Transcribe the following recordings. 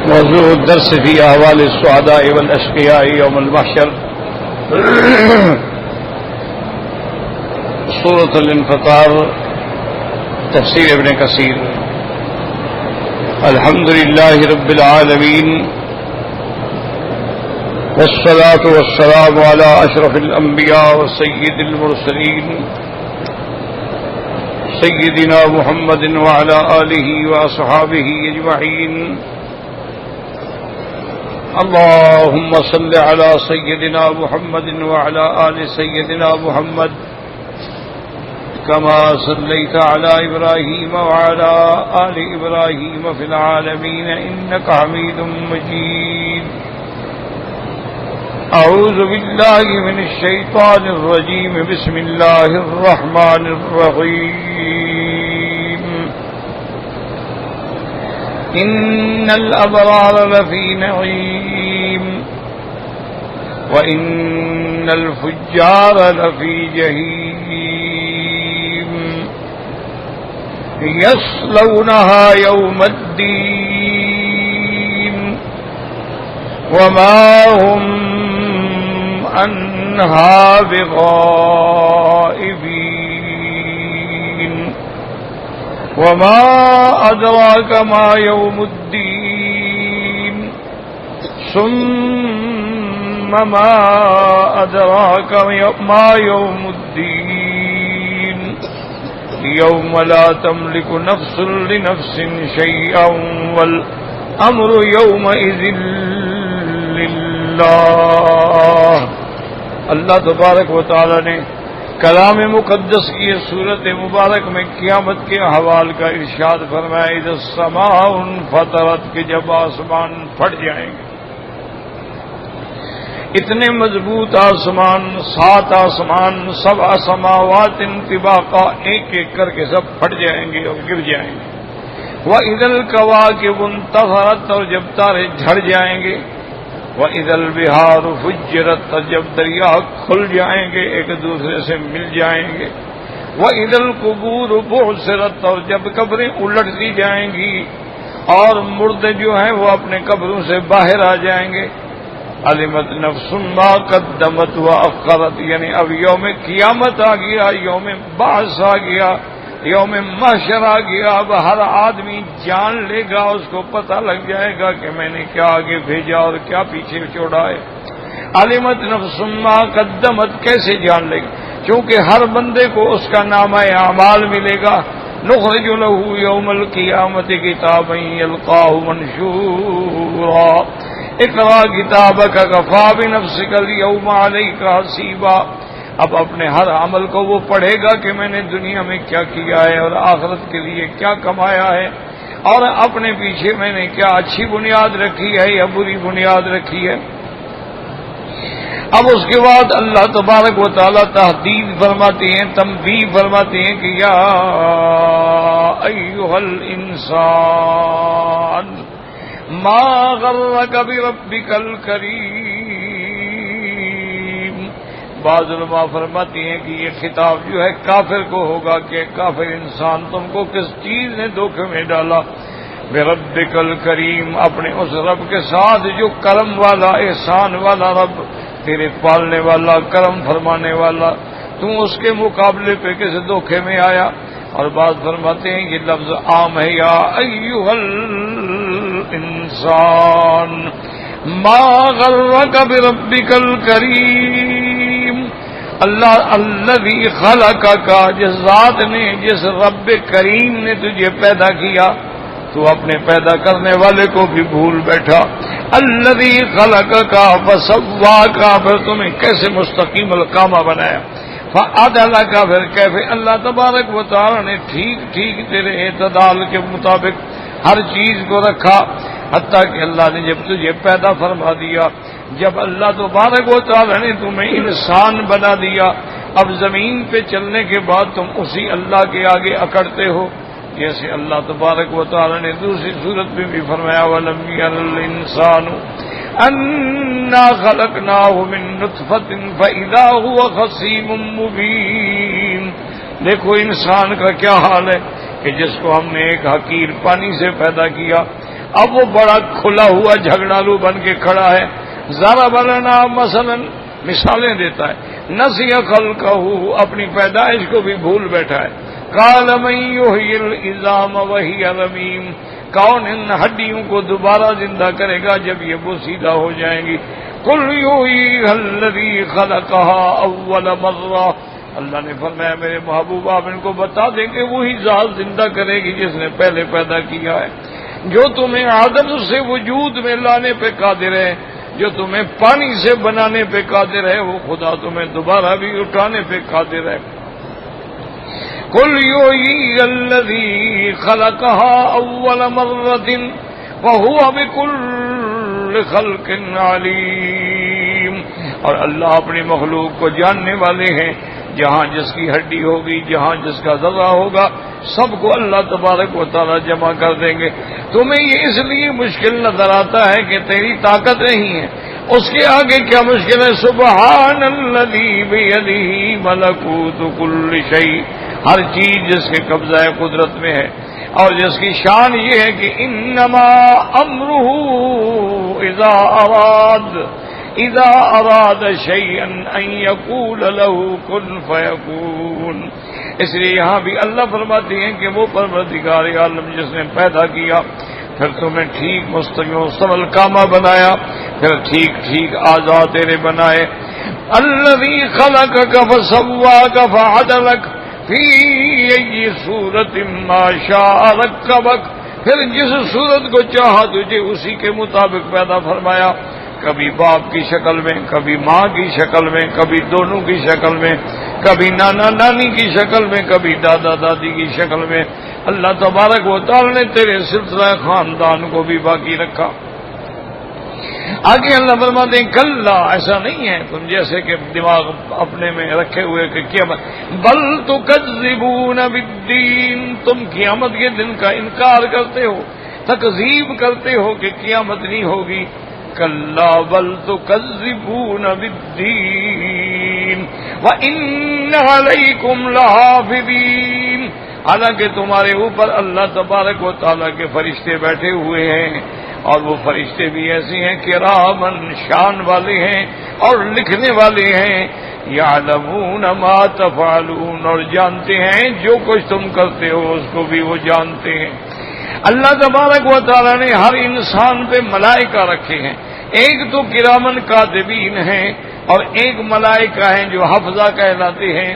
موضوع الدرس في أهوال السعداء والأشقياء يوم المحشر. سورة الانفطار، تفسير ابن كثير. الحمد لله رب العالمين، والصلاة والسلام على أشرف الأنبياء وسيد المرسلين سيدنا محمد وعلى آله وأصحابه أجمعين. اللهم صل على سيدنا محمد وعلى آل سيدنا محمد كما صليت على إبراهيم وعلى آل إبراهيم في العالمين إنك حميد مجيد. أعوذ بالله من الشيطان الرجيم. بسم الله الرحمن الرحيم. إن الأبرار لفي نعيم وإن الفجار لفي جحيم يصلونها يوم الدين وما هم عنها بغائبين. وما أدراك ما يوم الدين ثم ما أدراك ما يوم الدين يوم لا تملك نفس لنفس شيئا والأمر يومئذ لله. اللہ تبارک و تعالی نے کلام مقدس کی صورت مبارک میں قیامت کے احوال کا ارشاد فرمایا، اذا السماء انفطرت، کہ جب آسمان پھٹ جائیں گے. اتنے مضبوط آسمان، 7 آسمان، 7 سماوات طباقا، ایک ایک کر کے سب پھٹ جائیں گے اور گر جائیں گے. وَإِذَا الْكَوَاكِبُ انتَثَرَتْ، اور جب تارے جھڑ جائیں گے. وَإِذَا الْبِحَارُ فُجِّرَتْ، اور جب دریا کھل جائیں گے، ایک دوسرے سے مل جائیں گے. وَإِذَا الْقُبُورُ بُعْثِرَتْ، اور جب قبریں الٹ دی جائیں گی اور مردے جو ہیں وہ اپنے قبروں سے باہر آ جائیں گے. عَلِمَتْ نَفْسٌ مَا قَدَّمَتْ وَأَخَّرَتْ، یعنی اب یوم قیامت آ گیا، یوم بعث آ گیا، یوم محشر آ گیا. اب ہر آدمی جان لے گا، اس کو پتہ لگ جائے گا کہ میں نے کیا آگے بھیجا اور کیا پیچھے چھوڑا ہے. علمت نفس ما قدمت، کیسے جان لے گا؟ چونکہ ہر بندے کو اس کا نامہ اعمال ملے گا. نخرج له یوم القیامت کتابا یلقاہ منشورا اقرأ کتابک کفی بنفسک اليوم علیک حسیبا. اب اپنے ہر عمل کو وہ پڑھے گا کہ میں نے دنیا میں کیا کیا ہے اور آخرت کے لیے کیا کمایا ہے، اور اپنے پیچھے میں نے کیا اچھی بنیاد رکھی ہے یا بری بنیاد رکھی ہے. اب اس کے بعد اللہ تبارک و تعالی تحدید فرماتے ہیں، تنبیہ فرماتے ہیں کہ یا ایھا الانسان ما غرک بربک الکریم. بعض علماء فرماتے ہیں کہ یہ خطاب جو ہے کافر کو ہوگا کہ کافر انسان تم کو کس چیز نے دھوکے میں ڈالا. بربک الکریم، اپنے اس رب کے ساتھ جو کرم والا، احسان والا رب، تیرے پالنے والا، کرم فرمانے والا، تم اس کے مقابلے پہ کس دھوکے میں آیا. اور بعض فرماتے ہیں یہ لفظ عام ہے، یا ایھا الانسان ما غرک بربک الکریم. اللہ الذی خلقک، جس ذات نے، جس رب کریم نے تجھے پیدا کیا، تو اپنے پیدا کرنے والے کو بھی بھول بیٹھا. الذی خلقک فسواک، پھر تمہیں کیسے مستقیم القامہ بنایا. فعدلک، پھر کیسے اللہ تبارک و تعالی نے ٹھیک ٹھیک تیرے اعتدال کے مطابق ہر چیز کو رکھا. حتیٰ کہ اللہ نے جب تجھے پیدا فرما دیا، جب اللہ تبارک و تعالی نے تمہیں انسان بنا دیا، اب زمین پہ چلنے کے بعد تم اسی اللہ کے آگے اکڑتے ہو. جیسے اللہ تبارک و تعالی نے دوسری صورت میں بھی فرمایا، وَلَمْ يَرَ الْإِنسَانُ أَنَّا خَلَقْنَاهُ مِن نُطْفَةٍ فَإِذَا هُوَ خَصِيمٌ مُّبِينٌ. دیکھو انسان کا کیا حال ہے کہ جس کو ہم نے ایک حقیر پانی سے پیدا کیا، اب وہ بڑا کھلا ہوا جھگڑالو بن کے کھڑا ہے. ضرب لنا مثلا مثالیں دیتا ہے. نسی خلقہ اپنی پیدائش کو بھی بھول بیٹھا ہے. قال من یحیی العظام وہی رمیم کون ان ہڈیوں کو دوبارہ زندہ کرے گا جب یہ بوسیدہ ہو جائیں گی. قل یحییھا الذی خلقھا اول مرہ اللہ نے فرمایا میرے محبوب آپ ان کو بتا دیں کہ وہی ذات زندہ کرے گی جس نے پہلے پیدا کیا ہے. جو تمہیں عدم سے وجود میں لانے پہ قادر ہے, جو تمہیں پانی سے بنانے پہ قادر ہے, وہ خدا تمہیں دوبارہ بھی اٹھانے پہ قادر ہے. قل یحییھا الذی خلقھا اول مرۃ وہو بکل خلق علیم. اور اللہ اپنی مخلوق کو جاننے والے ہیں. جہاں جس کی ہڈی ہوگی, جہاں جس کا ذرہ ہوگا, سب کو اللہ تبارک و تعالی جمع کر دیں گے. تمہیں یہ اس لیے مشکل نظر آتا ہے کہ تیری طاقت نہیں ہے. اس کے آگے کیا مشکل ہے؟ سبحان الذی بیدہ ملکوت کل شیء, ہر چیز جس کے قبضہ قدرت میں ہے اور جس کی شان یہ ہے کہ انما امرہ اذا اراد شیئا ان یقول له کن فیکون. اس لیے یہاں بھی اللہ فرماتے ہیں کہ وہ پروردگار عالم جس نے پیدا کیا, پھر تمہیں ٹھیک مستقل کامہ بنایا, پھر ٹھیک اعضاء تیرے بنائے. الذی خلقک فسواک فعدلک فی ای صورت ما شاء رکبک, پھر جس صورت کو چاہا تجھے اسی کے مطابق پیدا فرمایا. کبھی باپ کی شکل میں, کبھی ماں کی شکل میں, کبھی دونوں کی شکل میں, کبھی نانا نانی کی شکل میں, کبھی دادا دادی کی شکل میں. اللہ تبارک و تعالی نے تیرے سلسلہ خاندان کو بھی باقی رکھا. آگے اللہ فرماتے ہیں کلا, ایسا نہیں ہے تم جیسے کہ دماغ اپنے میں رکھے ہوئے کہ قیامت, بل تکذبون بالدین, تم قیامت کے دن کا انکار کرتے ہو, تکذیب کرتے ہو کہ قیامت نہیں ہوگی. کلا بل تکذبون بالدین وان علیکم لحافظین, حالانکہ تمہارے اوپر اللہ تبارک و تعالیٰ کے فرشتے بیٹھے ہوئے ہیں, اور وہ فرشتے بھی ایسے ہیں کہ کرامن, شان والے ہیں اور لکھنے والے ہیں. یعلمون ما تفعلون, اور جانتے ہیں جو کچھ تم کرتے ہو اس کو بھی وہ جانتے ہیں. اللہ تبارک و تعالیٰ نے ہر انسان پہ ملائکہ رکھے ہیں. ایک تو کرامن کاتبین ہیں اور ایک ملائکہ ہیں جو حفظہ کہلاتے ہیں.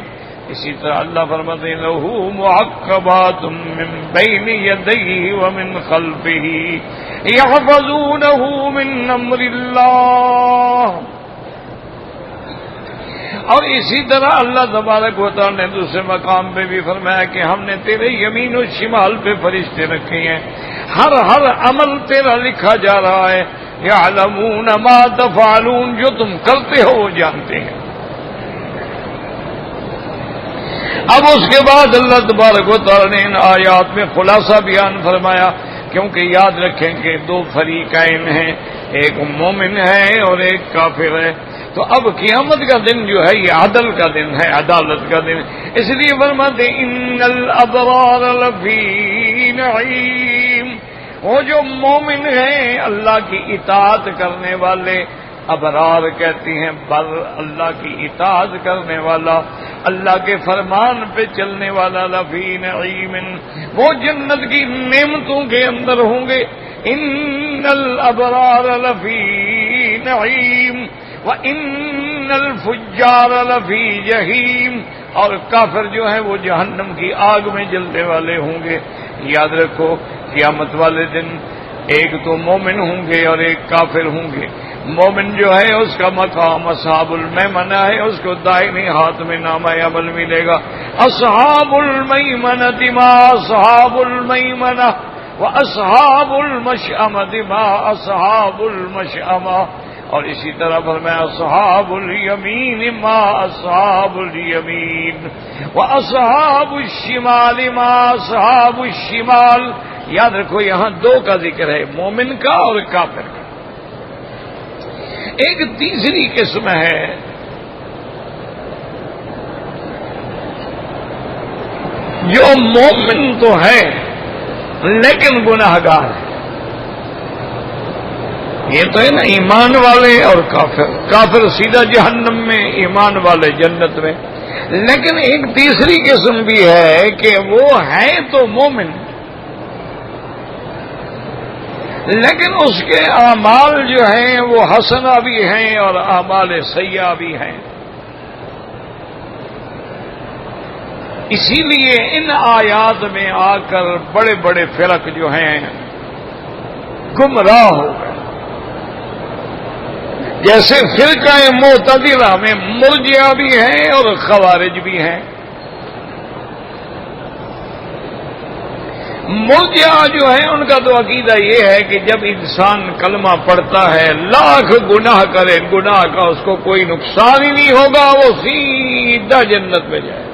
اسی طرح اللہ فرماتے ہیں لہو معقبات من بین یدیہ ومن خلفہ یحفظونہ من امر اللہ. اور اسی طرح اللہ تبارک و تعالی نے دوسرے مقام پہ بھی فرمایا کہ ہم نے تیرے یمین و شمال پہ فرشتے رکھے ہیں, ہر عمل تیرا لکھا جا رہا ہے. یعلمون ما تفعلون, جو تم کرتے ہو وہ جانتے ہیں. اب اس کے بعد اللہ تبارک و تعالی نے ان آیات میں خلاصہ بیان فرمایا, کیونکہ یاد رکھیں کہ دو فریقین ہیں, ایک مومن ہے اور ایک کافر ہے. تو اب قیامت کا دن جو ہے یہ عدل کا دن ہے, عدالت کا دن. اس لیے فرماتے ان الابرار لفی نعیم, وہ جو مومن ہیں اللہ کی اطاعت کرنے والے, ابرار کہتی ہیں بر, اللہ کی اطاعت کرنے والا, اللہ کے فرمان پہ چلنے والا, لفی نعیم, وہ جنت کی نعمتوں کے اندر ہوں گے. ان الابرار لفی نعیم وَإِنَّ الْفُجَّارَ لَفِي جَحِيمٍ, اور کافر جو ہیں وہ جہنم کی آگ میں جلنے والے ہوں گے. یاد رکھو قیامت والے دن ایک تو مومن ہوں گے اور ایک کافر ہوں گے. مومن جو ہے اس کا مقام اصحاب المیمنہ ہے, اس کو دائیں ہاتھ میں نامہ عمل ملے گا. اصحاب المیمنہ ما اصحاب المیمنہ واصحاب المشأمہ ما اصحاب المشأمہ, اور اسی طرح فرمایا اصحاب الیمین ما اصحاب الیمین واصحاب الشمال ما اصحاب الشمال. یاد رکھو یہاں دو کا ذکر ہے, مومن کا اور کافر کا. ایک تیسری قسم ہے جو مومن تو ہے لیکن گناہگار ہے. یہ تو ہے نا ایمان والے اور کافر، کافر سیدھا جہنم میں، ایمان والے جنت میں۔ لیکن ایک تیسری قسم بھی ہے کہ وہ ہے تو مومن، لیکن اس کے اعمال جو ہیں وہ حسنہ بھی ہیں اور اعمال سیئہ بھی ہیں۔ اسی لیے ان آیات میں آ کر بڑے بڑے فرق جو ہیں گمراہ ہو گئے۔ جیسے فرقہ معتزلہ میں مرجئہ بھی ہیں اور خوارج بھی ہیں۔ مرجئہ جو ہیں ان کا تو عقیدہ یہ ہے کہ جب انسان کلمہ پڑھتا ہے لاکھ گناہ کرے، گناہ کا اس کو کوئی نقصان ہی نہیں ہوگا، وہ سیدھا جنت میں جائے۔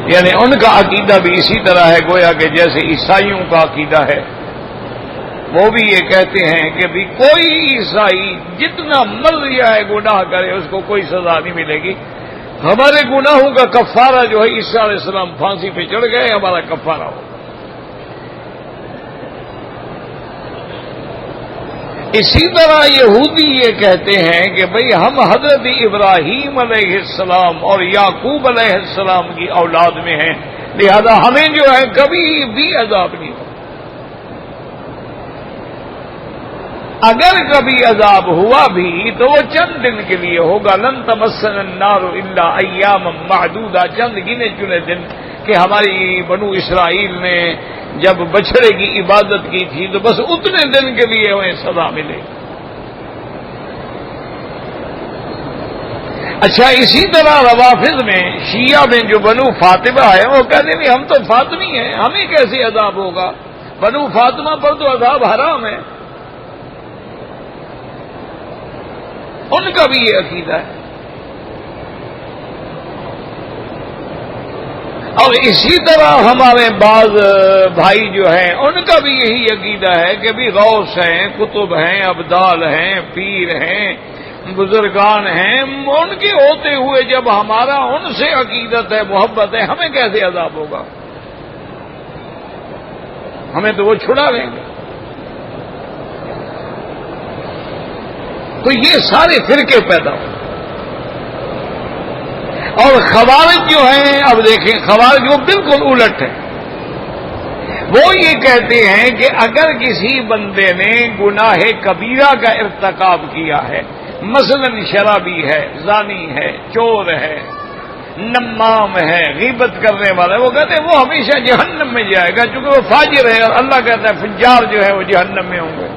یعنی ان کا عقیدہ بھی اسی طرح ہے گویا کہ جیسے عیسائیوں کا عقیدہ ہے۔ وہ بھی یہ کہتے ہیں کہ بھی کوئی عیسائی جتنا مرضی ہے گناہ کرے اس کو کوئی سزا نہیں ملے گی، ہمارے گناہوں کا کفارہ جو ہے عیسیٰ علیہ السلام پھانسی پہ چڑھ گئے، ہمارا کفارہ ہو۔ اسی طرح یہودی یہ کہتے ہیں کہ بھئی ہم حضرت ابراہیم علیہ السلام اور یعقوب علیہ السلام کی اولاد میں ہیں، لہذا ہمیں جو ہے کبھی بھی عذاب نہیں ہو۔ اگر کبھی عذاب ہوا بھی تو وہ چند دن کے لیے ہوگا، لن تمسنا النار الا ایاما معدودہ، چند گنے چنے دن، کہ ہماری بنو اسرائیل نے جب بچھڑے کی عبادت کی تھی تو بس اتنے دن کے لیے انہیں سزا ملے۔ اچھا اسی طرح روافض میں، شیعہ میں جو بنو فاطمہ ہے وہ کہتے ہیں ہم تو فاطمی ہیں، ہمیں کیسے عذاب ہوگا، بنو فاطمہ پر تو عذاب حرام ہے۔ ان کا بھی یہ عقیدہ ہے۔ اور اسی طرح ہمارے بعض بھائی جو ہیں ان کا بھی یہی عقیدہ ہے کہ بھی غوث ہیں، کتب ہیں، ابدال ہیں، پیر ہیں، بزرگان ہیں، ان کے ہوتے ہوئے جب ہمارا ان سے عقیدت ہے، محبت ہے، ہمیں کیسے عذاب ہوگا، ہمیں تو وہ چھڑا لیں گے۔ تو یہ سارے فرقے پیدا ہو۔ اور خوارج جو ہیں، اب دیکھیں خوارج وہ بالکل الٹ ہے۔ وہ یہ کہتے ہیں کہ اگر کسی بندے نے گناہ کبیرہ کا ارتکاب کیا ہے، مثلا شرابی ہے، زانی ہے، چور ہے، نمام ہے، غیبت کرنے والا ہے، وہ کہتے ہیں وہ ہمیشہ جہنم میں جائے گا، چونکہ وہ فاجر ہے اور اللہ کہتا ہے فجار جو ہے وہ جہنم میں ہوں گے۔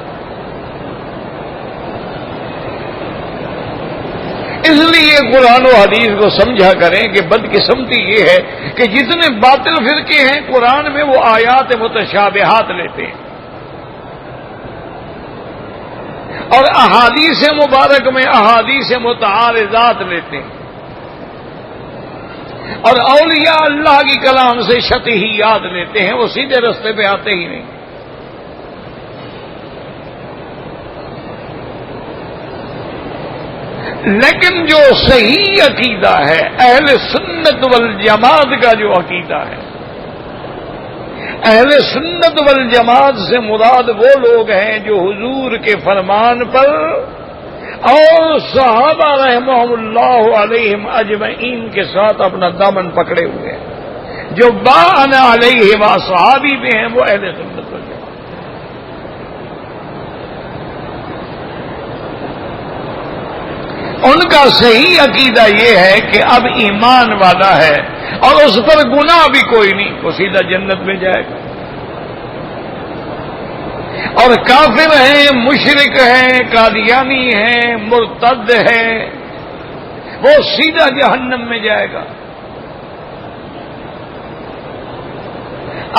اس لیے قرآن و حدیث کو سمجھا کریں کہ بدقسمتی یہ ہے کہ جتنے باطل فرقے ہیں قرآن میں وہ آیات متشابہات لیتے ہیں اور احادیث مبارک میں احادیث متعارضات لیتے ہیں، اور اولیاء اللہ کی کلام سے شطحیات لیتے ہیں، وہ سیدھے رستے پہ آتے ہی نہیں۔ لیکن جو صحیح عقیدہ ہے اہل سنت والجماعت کا، جو عقیدہ ہے اہل سنت والجماعت سے مراد وہ لوگ ہیں جو حضور کے فرمان پر اور صحابہ رحمہم اللہ علیہم اجمعین کے ساتھ اپنا دامن پکڑے ہوئے ہیں، جو بانا علیہ و صحابی بھی ہیں، وہ اہل سنت والجماعت۔ ان کا صحیح عقیدہ یہ ہے کہ اب ایمان والا ہے اور اس پر گناہ بھی کوئی نہیں، وہ سیدھا جنت میں جائے گا، اور کافر ہیں، مشرک ہیں، قادیانی ہیں، مرتد ہیں، وہ سیدھا جہنم میں جائے گا۔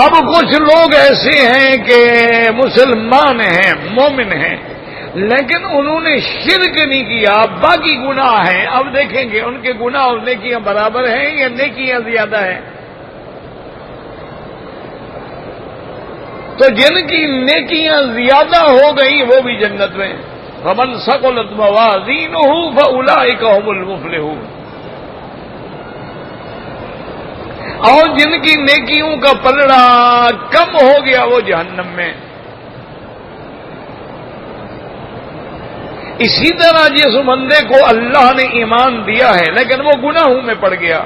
اب کچھ لوگ ایسے ہیں کہ مسلمان ہیں، مومن ہیں، لیکن انہوں نے شرک نہیں کیا، باقی گناہ ہیں۔ اب دیکھیں گے ان کے گناہ اور نیکیاں برابر ہیں یا نیکیاں زیادہ ہیں۔ تو جن کی نیکیاں زیادہ ہو گئی وہ بھی جنت میں، فمن ثقلت موازینہ فاولئک هم المفلحون۔ اور جن کی نیکیوں کا پلڑا کم ہو گیا وہ جہنم میں. اسی طرح جس بندے کو اللہ نے ایمان دیا ہے لیکن وہ گناہوں میں پڑ گیا،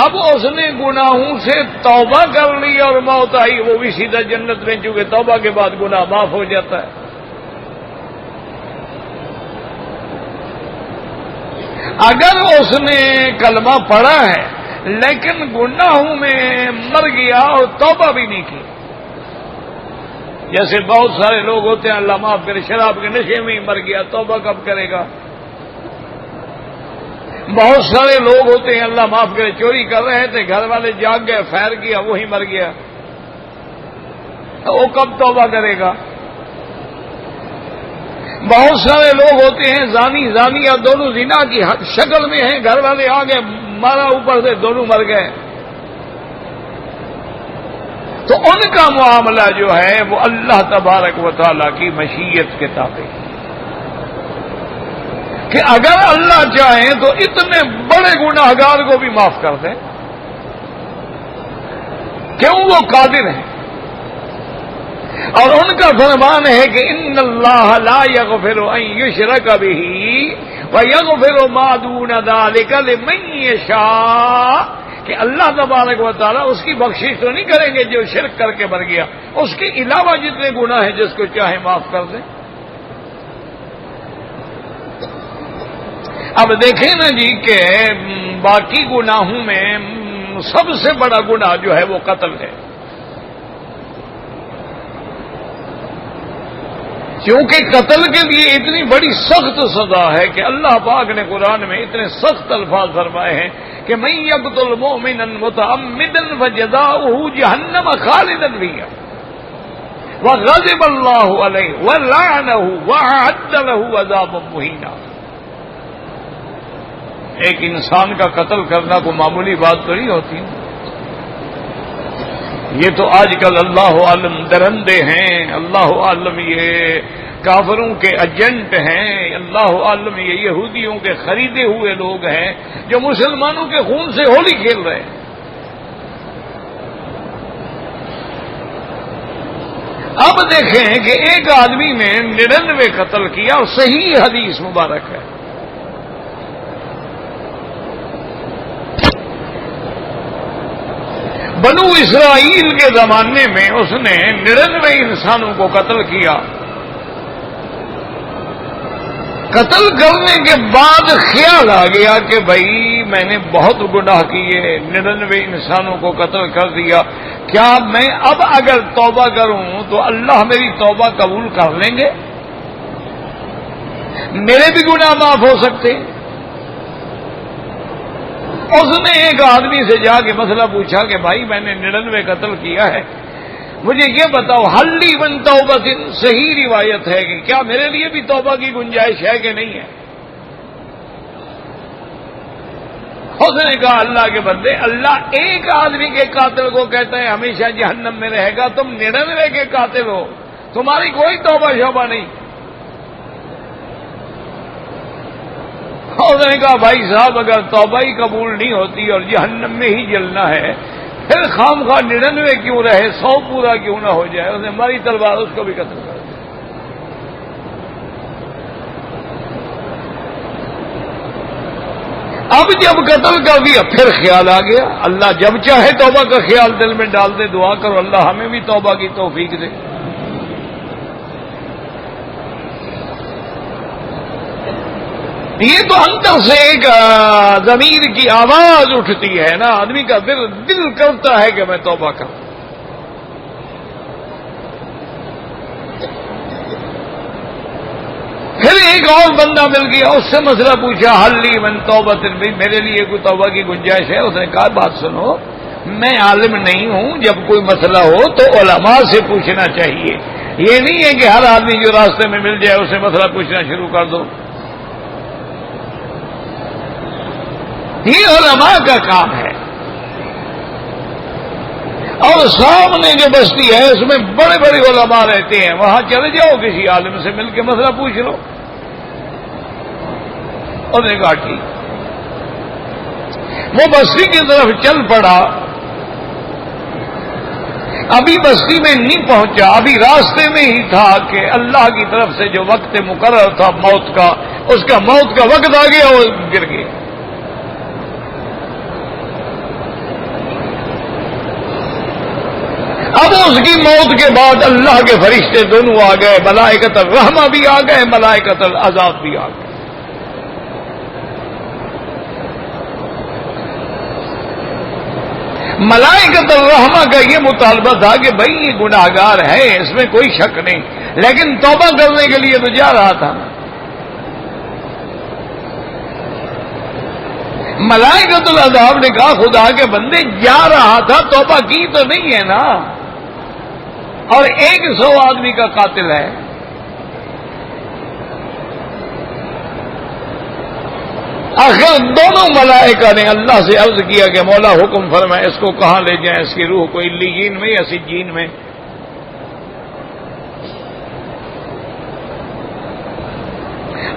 اب اس نے گناہوں سے توبہ کر لی اور موت آئی، وہ بھی سیدھا جنت میں، چونکہ توبہ کے بعد گناہ معاف ہو جاتا ہے. اگر اس نے کلمہ پڑھا ہے لیکن گناہوں میں مر گیا اور توبہ بھی نہیں کی، جیسے بہت سارے لوگ ہوتے ہیں اللہ معاف کرے شراب کے نشے میں ہی مر گیا، توبہ کب کرے گا؟ بہت سارے لوگ ہوتے ہیں اللہ معاف کرے چوری کر رہے تھے، گھر والے جاگ گئے، فائر کیا، وہی مر گیا، وہ کب توبہ کرے گا؟ بہت سارے لوگ ہوتے ہیں زانیہ دونوں زنا کی شکل میں ہیں، گھر والے آ گئے مارا اوپر سے، دونوں مر گئے. تو ان کا معاملہ جو ہے وہ اللہ تبارک و تعالیٰ کی مشیت کے تابع ہے کہ اگر اللہ چاہیں تو اتنے بڑے گناہگار کو بھی معاف کر دیں، کیوں؟ وہ قادر ہیں. اور ان کا فرمان ہے کہ ان اللہ لا یغفر ان یشرک بہ ویغفر ما دون ذلک لمن یشاء، کہ اللہ تبارک و تعالیٰ اس کی بخشش تو نہیں کریں گے جو شرک کر کے مر گیا، اس کے علاوہ جتنے گناہ ہیں جس کو چاہے معاف کر دیں. اب دیکھیں نا جی کہ باقی گناہوں میں سب سے بڑا گناہ جو ہے وہ قتل ہے، کیونکہ قتل کے لیے اتنی بڑی سخت سزا ہے کہ اللہ پاک نے قرآن میں اتنے سخت الفاظ فرمائے ہیں کہ من یقتل مؤمنا متعمدا فجزاؤہ جہنم خالدا فیہا وغضب اللہ علیہ ولعنہ وأعد له عذابا مہینا. ایک انسان کا قتل کرنا کوئی معمولی بات تو نہیں ہوتی، یہ تو آج کل اللہ عالم درندے ہیں، اللہ عالم یہ کافروں کے ایجنٹ ہیں، اللہ عالم یہ یہودیوں کے خریدے ہوئے لوگ ہیں جو مسلمانوں کے خون سے ہولی کھیل رہے ہیں. اب دیکھیں کہ ایک آدمی نے 99 قتل کیا اور صحیح حدیث مبارک ہے. بنو اسرائیل کے زمانے میں اس نے 99 انسانوں کو قتل کیا. قتل کرنے کے بعد خیال آ گیا کہ بھائی میں نے بہت گناہ کیے، 99 انسانوں کو قتل کر دیا، کیا میں اب اگر توبہ کروں تو اللہ میری توبہ قبول کر لیں گے؟ میرے بھی گناہ معاف ہو سکتے؟ اس نے ایک آدمی سے جا کے مسئلہ پوچھا کہ بھائی میں نے 99 قتل کیا ہے، مجھے یہ بتاؤ حل لی من توبۃ، صحیح روایت ہے کہ کیا میرے لیے بھی توبہ کی گنجائش ہے کہ نہیں ہے؟ اس نے کہا اللہ کے بندے، اللہ ایک آدمی کے قاتل کو کہتا ہے ہمیشہ جہنم میں رہے گا، تم 99 کے قاتل ہو، تمہاری کوئی توبہ شوبہ نہیں. اس نے کہا بھائی صاحب اگر توبہ ہی قبول نہیں ہوتی اور جہنم میں ہی جلنا ہے پھر خام خواہ 99 کیوں رہے، 100 پورا کیوں نہ ہو جائے. اس نے ماری تلوار اس کو بھی قتل کر دیا. اب جب قتل کر دیا پھر خیال آ گیا، اللہ جب چاہے توبہ کا خیال دل میں ڈال دے. دعا کرو اللہ ہمیں بھی توبہ کی توفیق دے. یہ تو اندر سے ایک ضمیر کی آواز اٹھتی ہے نا، آدمی کا دل کرتا ہے کہ میں توبہ کروں. پھر ایک اور بندہ مل گیا، اس سے مسئلہ پوچھا حل لی من توبۃ، میرے لیے کوئی توبہ کی گنجائش ہے؟ اس نے کہا بات سنو، میں عالم نہیں ہوں، جب کوئی مسئلہ ہو تو علماء سے پوچھنا چاہیے. یہ نہیں ہے کہ ہر آدمی جو راستے میں مل جائے اسے مسئلہ پوچھنا شروع کر دو. یہ علماء کا کام ہے. اور سامنے جو بستی ہے اس میں بڑے بڑے علماء رہتے ہیں، وہاں چلے جاؤ کسی عالم سے مل کے مسئلہ پوچھ لو. اور نے کہا ٹھیک. وہ بستی کی طرف چل پڑا ابھی بستی میں نہیں پہنچا، ابھی راستے میں ہی تھا کہ اللہ کی طرف سے جو وقت مقرر تھا موت کا، اس کا موت کا وقت آ گیا، وہ گر گیا۔ اب اس کی موت کے بعد اللہ کے فرشتے دونوں آ گئے، ملائکۃ الرحمہ بھی آ گئے، ملائکۃ العذاب بھی آ گئے۔ ملائکۃ الرحمہ کا یہ مطالبہ تھا کہ بھائی یہ گناہگار ہے، اس میں کوئی شک نہیں، لیکن توبہ کرنے کے لیے تو جا رہا تھا۔ ملائکۃ العذاب نے کہا خدا کے بندے جا رہا تھا، توبہ کی تو نہیں ہے نا، اور 100 آدمی کا قاتل ہے۔ آخر دونوں ملائکہ نے اللہ سے عرض کیا کہ مولا حکم فرمائے اس کو کہاں لے جائیں، اس کی روح کو علیین میں یا سجین میں؟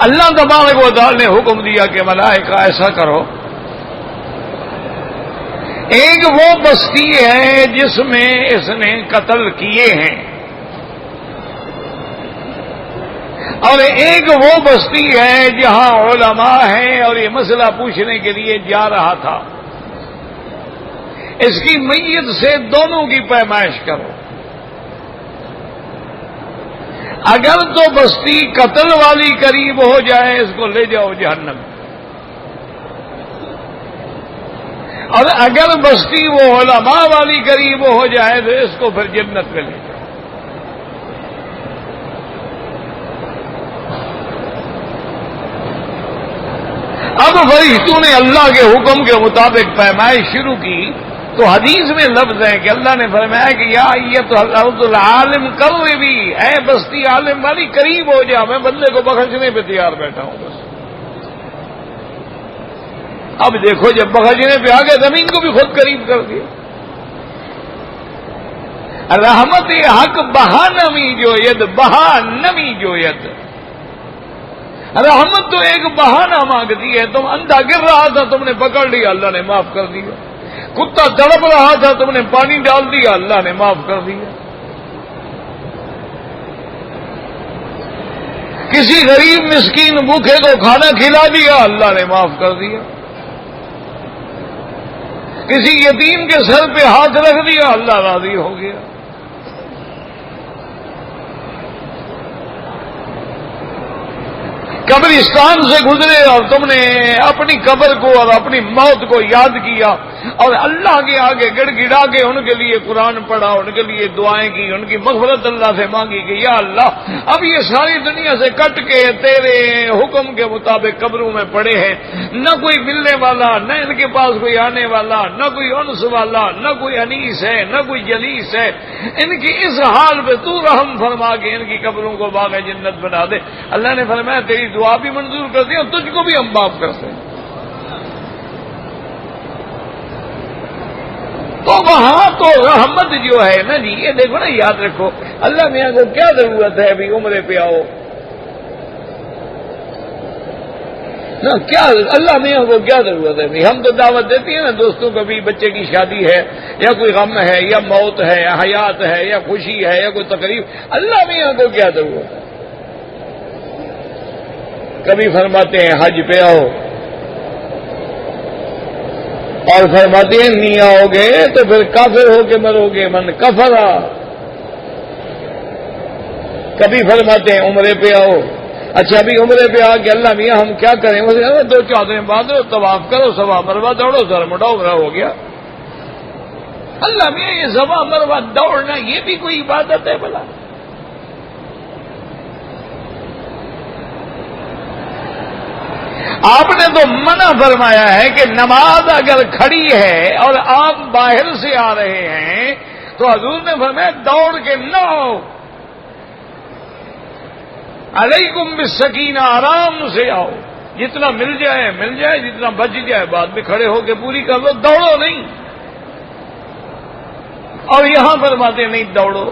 اللہ تبارک و تعالی نے حکم دیا کہ ملائکہ ایسا کرو، ایک وہ بستی ہے جس میں اس نے قتل کیے ہیں، اور ایک وہ بستی ہے جہاں علماء ہیں اور یہ مسئلہ پوچھنے کے لیے جا رہا تھا، اس کی میت سے دونوں کی پیمائش کرو۔ اگر تو بستی قتل والی قریب ہو جائے اس کو لے جاؤ جہنم، اور اگر بستی وہ علماء والی قریب ہو جائے تو اس کو پھر جنت میں لے جاؤ۔ اب فرشتوں نے اللہ کے حکم کے مطابق پیمائش شروع کی، تو حدیث میں لفظ ہے کہ اللہ نے فرمایا کہ یا ایتھا الارض العالم قربی، اے بستی عالم والی قریب ہو جا، میں بندے کو بخشنے پہ تیار بیٹھا ہوں بس۔ اب دیکھو جب بخشنے پہ آ گئے زمین کو بھی خود قریب کر دیا۔ رحمت حق بہا نمی جو ید، بہا نمی جو ید، رحمت تو ایک بہانہ مانگتی ہے۔ تم اندھا گر رہا تھا، تم نے پکڑ لیا، اللہ نے معاف کر دیا۔ کتا تڑپ رہا تھا، تم نے پانی ڈال دیا، اللہ نے معاف کر دیا۔ کسی غریب مسکین بھوکے کو کھانا کھلا دیا، اللہ نے معاف کر دیا۔ کسی یتیم کے سر پہ ہاتھ رکھ دیا، اللہ راضی ہو گیا۔ قبرستان سے گزرے اور تم نے اپنی قبر کو اور اپنی موت کو یاد کیا اور اللہ کے آگے گڑ گڑا کے ان کے لیے قرآن پڑھا، ان کے لیے دعائیں کی، ان کی مغفرت اللہ سے مانگی کہ یا اللہ اب یہ ساری دنیا سے کٹ کے تیرے حکم کے مطابق قبروں میں پڑے ہیں، نہ کوئی ملنے والا، نہ ان کے پاس کوئی آنے والا، نہ کوئی انس والا، نہ کوئی انیس ہے، نہ کوئی جلیس ہے، ان کی اس حال پہ تو رحم فرما کے ان کی قبروں کو باغ جنت بنا دے۔ اللہ نے فرمایا تیری دعا بھی منظور کر دی اور تجھ کو بھی ہم معاف کرتے ہیں۔ تو وہاں تو رحمت جو ہے نا جی، یہ دیکھو نا، یاد رکھو اللہ میاں کو کیا ضرورت ہے ابھی عمرے پہ آؤ نا، کیا اللہ میاں کو کیا ضرورت ہے ابھی؟ ہم تو دعوت دیتی ہیں نا دوستوں کو، بھی بچے کی شادی ہے یا کوئی غم ہے یا موت ہے یا حیات ہے یا خوشی ہے یا کوئی تقریب، اللہ میاں کو کیا ضرورت ہے؟ کبھی فرماتے ہیں حج پہ آؤ اور فرماتے ہیں نہیں آؤ گے تو پھر کافر ہو کے مرو گے، من کفرا۔ کبھی فرماتے ہیں عمرے پہ آؤ، اچھا ابھی عمرے پہ آ کے اللہ میاں ہم کیا کریں؟ 2-4 دن بعد طواف کرو، صفا مروا دوڑو، سر مٹاؤ، عمرہ ہو گیا۔ اللہ میاں یہ صفا مروا دوڑنا یہ بھی کوئی عبادت ہے بھلا؟ آپ نے تو منع فرمایا ہے کہ نماز اگر کھڑی ہے اور آپ باہر سے آ رہے ہیں تو حضور نے فرمایا دوڑ کے نہ آؤ، علیکم بالسکینہ، آرام سے آؤ، جتنا مل جائے مل جائے، جتنا بچ جائے بعد میں کھڑے ہو کے پوری کر لو، دوڑو نہیں۔ اور یہاں فرماتے نہیں دوڑو۔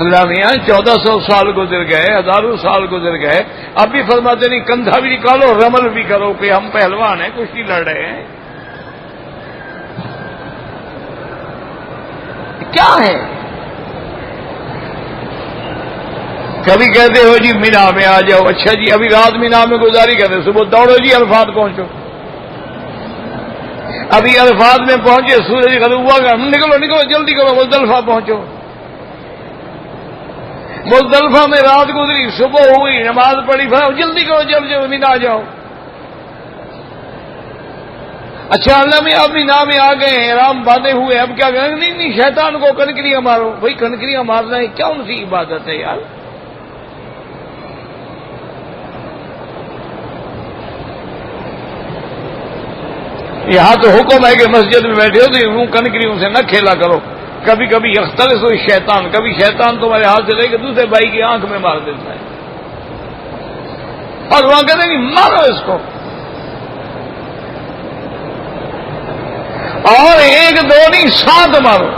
اللہ میاں 1400 سال گزر گئے، ہزاروں سال گزر گئے، اب بھی فرماتے نہیں کندھا بھی نکالو، رمل بھی کرو کہ ہم پہلوان ہیں، کشتی لڑ رہے ہیں۔ کیا ہے؟ کبھی کہتے ہو جی مینا میں آ جاؤ، اچھا جی ابھی رات مینا میں گزاری کرتے، صبح دوڑو جی عرفات پہنچو، ابھی عرفات میں پہنچے سورج غروب ہوا گا، نکلو نکلو جلدی کرو مزدلفہ پہنچو، مزدلفہ میں رات گزری، صبح ہوئی، نماز پڑھی، جلدی کرو جلدی مینا آ جاؤ۔ اچھا اللہ میں اب مینا میں آ گئے ہیں، احرام باندھے ہوئے، اب کیا کریں؟ نہیں شیطان کو کنکریاں مارو۔ بھائی کنکریاں مارنا ہے کیا ان سی عبادت ہے یار؟ یہاں تو حکم ہے کہ مسجد میں بیٹھے ہو تو یوں کنکریوں سے نہ کھیلا کرو، کبھی کبھی یختلس ہوئی شیطان، کبھی شیطان تمہارے ہاتھ سے لے کے دوسرے بھائی کی آنکھ میں مار دیتا ہے، اور وہاں کہتے ہیں مارو اس کو، اور ایک دو نہیں 7 مارو۔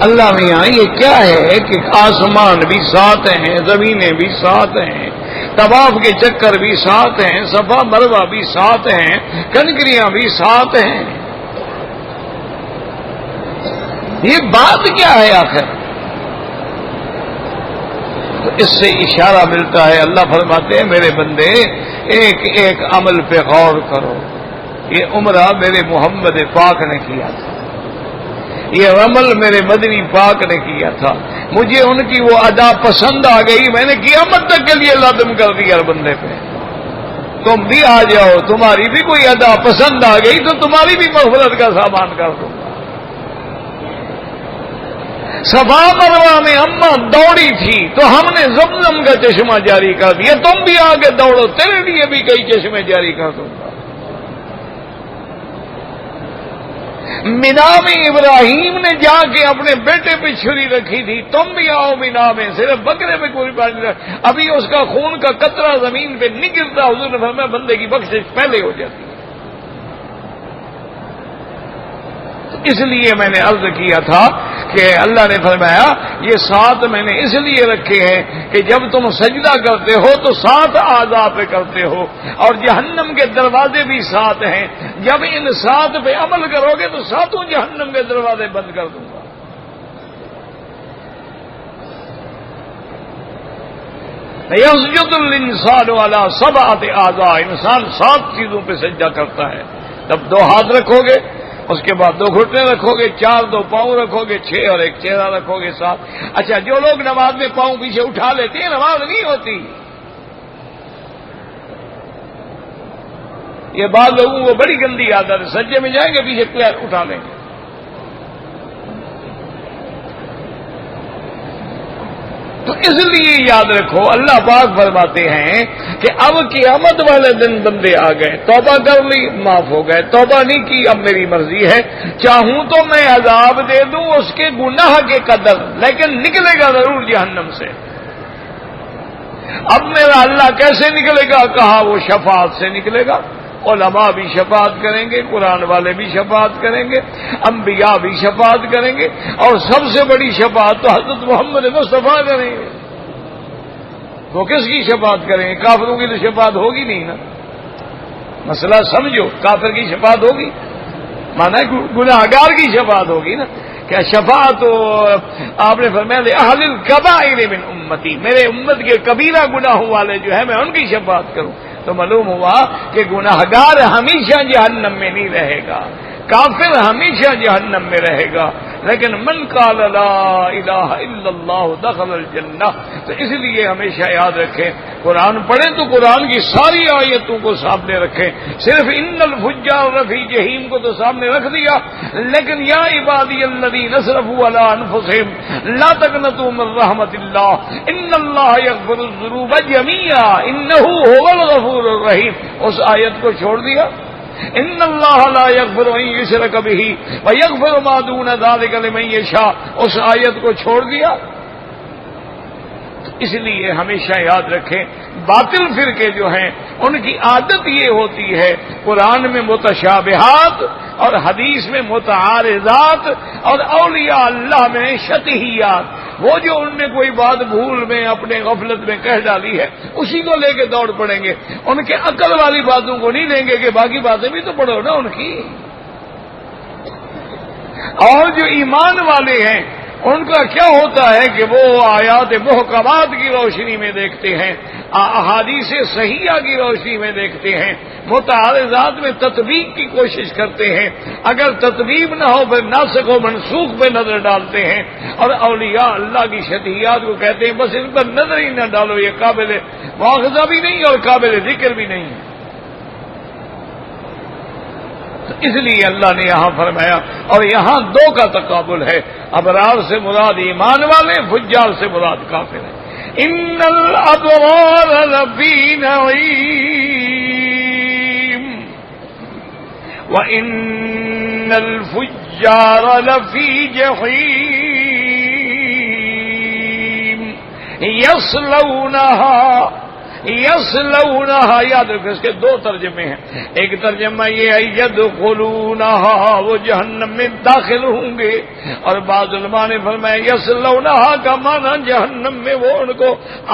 اللہ میاں یہ کیا ہے کہ آسمان بھی 7 ہیں، زمینیں بھی 7 ہیں، طواف کے چکر بھی 7 ہیں، صفا مروہ بھی 7 ہیں، کنکریاں بھی 7 ہیں، یہ بات کیا ہے آخر؟ تو اس سے اشارہ ملتا ہے، اللہ فرماتے ہیں میرے بندے ایک ایک عمل پہ غور کرو، یہ عمرہ میرے محمد پاک نے کیا تھا، یہ عمل میرے مدنی پاک نے کیا تھا، مجھے ان کی وہ ادا پسند آ گئی، میں نے قیامت تک کے لیے لازم کر دیا ہر بندے پہ، تم بھی آ جاؤ، تمہاری بھی کوئی ادا پسند آ گئی تو تمہاری بھی مغفرت کا سامان کر دوں گا۔ صفا مروہ میں اماں دوڑی تھی تو ہم نے زمزم کا چشمہ جاری کر دیا، تم بھی آگے دوڑو، تیرے لیے بھی کئی چشمے جاری کر دوں گا۔ مینا میں ابراہیم نے جا کے اپنے بیٹے پہ چھری رکھی تھی، تم بھی آؤ مینا میں، صرف بکرے پہ کوئی بات نہیں، ابھی اس کا خون کا قطرہ زمین پہ نہیں گرتا، حضور نے فرمایا بندے کی بخشش پہلے ہو جاتی ہے۔ اس لیے میں نے عرض کیا تھا کہ اللہ نے فرمایا یہ 7 میں نے اس لیے رکھے ہیں کہ جب تم سجدہ کرتے ہو تو 7 اعضاء پہ کرتے ہو، اور جہنم کے دروازے بھی 7 ہیں، جب ان 7 پہ عمل کرو گے تو 7 جہنم کے دروازے بند کر دوں گا۔ یسجد الانسان علی 7 اعضاء، انسان 7 چیزوں پہ سجدہ کرتا ہے، جب 2 ہاتھ رکھو گے، اس کے بعد 2 گھٹنے رکھو گے، 4 2 پاؤں رکھو گے، 6 اور ایک چہرہ رکھو گے 7۔ اچھا جو لوگ نماز میں پاؤں پیچھے اٹھا لیتے ہیں نماز نہیں ہوتی، یہ بعض لوگوں کو بڑی گندی عادت ہے، سجدے میں جائیں گے پیچھے پیر اٹھا لیں گے۔ تو اس لیے یاد رکھو اللہ پاک فرماتے ہیں کہ اب قیامت والے دن بندے آ گئے، توبہ کر لی معاف ہو گئے، توبہ نہیں کی اب میری مرضی ہے، چاہوں تو میں عذاب دے دوں اس کے گناہ کے قدر، لیکن نکلے گا ضرور جہنم سے۔ اب میرا اللہ کیسے نکلے گا؟ کہا وہ شفاعت سے نکلے گا، علماء بھی شفاعت کریں گے، قرآن والے بھی شفاعت کریں گے، انبیاء بھی شفاعت کریں گے، اور سب سے بڑی شفاعت تو حضرت محمد مصطفیٰ کریں گے۔ وہ کس کی شفاعت کریں گے؟ کافروں کی تو شفاعت ہوگی نہیں نا، مسئلہ سمجھو، کافر کی شفاعت ہوگی، مانا گناہگار کی شفاعت ہوگی نا۔ کیا شفاعت تو آپ نے فرمایا اہل الکبائر من امتی، میرے امت کے کبیرہ گناہوں والے جو ہے میں ان کی شفاعت کروں، تو معلوم ہوا کہ گناہگار ہمیشہ جہنم میں نہیں رہے گا، کافر ہمیشہ جہنم میں رہے گا، لیکن من قال لا الہ الا اللہ دخل الجنہ۔ تو اس لیے ہمیشہ یاد رکھیں، قرآن پڑھیں تو قرآن کی ساری آیتوں کو سامنے رکھیں، صرف ان الفجار فی جہیم کو تو سامنے رکھ دیا، لیکن یا عبادی الذین اسرفوا علی انفسہم لا تقنطوا من رحمت اللہ ان اللہ یغفر الذنوب جميعا انہ هو الغفور الرحیم، اس آیت کو چھوڑ دیا۔ ان اللہ لا یغفر ان یشرک بہ ویغفر ما دون ذلک لمن یشاء، اس آیت کو چھوڑ دیا۔ اس لیے ہمیشہ یاد رکھیں باطل فرقے جو ہیں ان کی عادت یہ ہوتی ہے قرآن میں متشابہات اور حدیث میں متعارضات اور اولیاء اللہ میں شطحیات، وہ جو ان نے کوئی بات بھول میں اپنے غفلت میں کہہ ڈالی ہے اسی کو لے کے دوڑ پڑیں گے، ان کے عقل والی باتوں کو نہیں لیں گے کہ باقی باتیں بھی تو پڑھو نا ان کی۔ اور جو ایمان والے ہیں ان کا کیا ہوتا ہے کہ وہ آیات محکمات کی روشنی میں دیکھتے ہیں، احادیث صحیحہ کی روشنی میں دیکھتے ہیں، متعارضات میں تطبیق کی کوشش کرتے ہیں، اگر تطبیق نہ ہو پھر ناسخ و منسوخ پہ نظر ڈالتے ہیں، اور اولیاء اللہ کی شتیات کو کہتے ہیں بس ان پر نظر ہی نہ ڈالو، یہ قابل مواخذہ بھی نہیں اور قابل ذکر بھی نہیں ہے۔ اس لیے اللہ نے یہاں فرمایا، اور یہاں دو کا تقابل ہے، ابرار سے مراد ایمان والے، فجار سے مراد کافر ہیں۔ ان الابرار لفی نعیم وان الفجار لفی جحیم یصلونہا، یاد رکھو اس کے دو ترجمے ہیں، ایک ترجمہ یہ ہے یدخلونہا، وہ جہنم میں داخل ہوں گے، اور بعض علماء نے فرمایا یصلونہا کا معنی جہنم میں وہ ان کو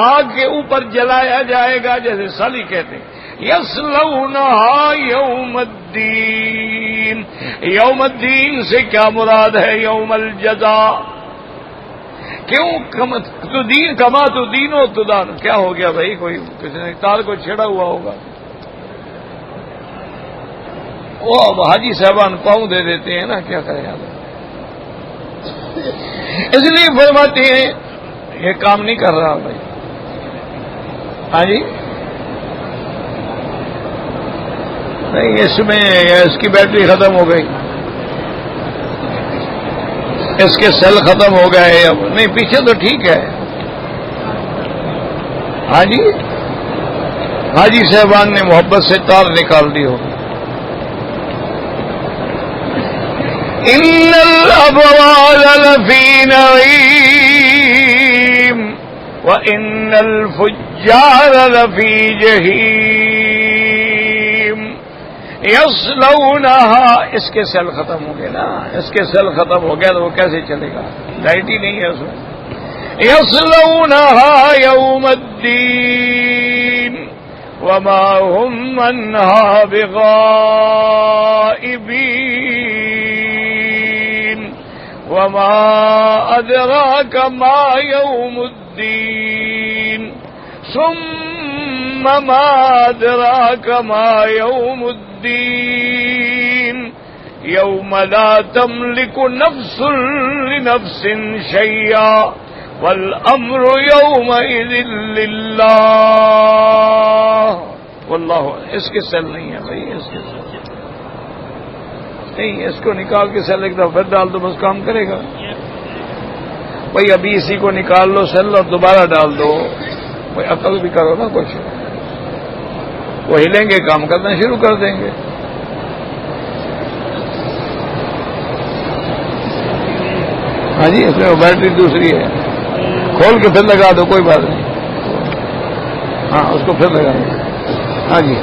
آگ کے اوپر جلایا جائے گا، جیسے سالی کہتے ہیں یصلونہا یوم الدین۔ یوم الدین سے کیا مراد ہے؟ یوم الجزاء۔ کیوں تو دین کما تو دین و تدان، کیا ہو گیا بھائی؟ کوئی کسی نے تار کو چھڑا ہوا ہوگا، وہ حاجی صاحبان پاؤں دے دیتے ہیں نا، کیا کریں یاد۔ اس لیے فرماتے ہیں یہ کام نہیں کر رہا بھائی۔ ہاں جی نہیں، اس میں اس کی بیٹری ختم ہو گئی، اس کے سیل ختم ہو گئے، اب نہیں پیچھے تو ٹھیک ہے۔ ہاں جی حاجی صاحبان نے محبت سے تار نکال دی ہوگی۔ ان الابرار لفی نعیم وان الفجار لفی جحیم یصلونہا۔ اس کے سیل ختم ہو گئے نا، اس کے سیل ختم ہو گیا تو وہ کیسے چلے گا؟ لائٹ ہی نہیں ہے اس میں۔ یصلونہا یوم الدین وما ہم عنہا بغائبین وما ادراک ما یوم الدین ثم ما ادراک ما یوم الدین یوم لا تملک نفس لنفس شیئا والامر یومئذ للہ۔ واللہ اس کے سیل نہیں ہے بھائی، اس کے سیل نہیں، اس کو نکال کے سیل ایک دفعہ ڈال دو بس کام کرے گا بھائی۔ ابھی اسی کو نکال لو سیل اور دوبارہ ڈال دو بھائی، عقل بھی کرو نا کچھ، وہ ہلیں گے کام کرنا شروع کر دیں گے۔ ہاں جی اس میں وہ بیٹری دوسری ہے، کھول کے پھر لگا دو کوئی بات نہیں، ہاں اس کو پھر لگا دو۔ ہاں جی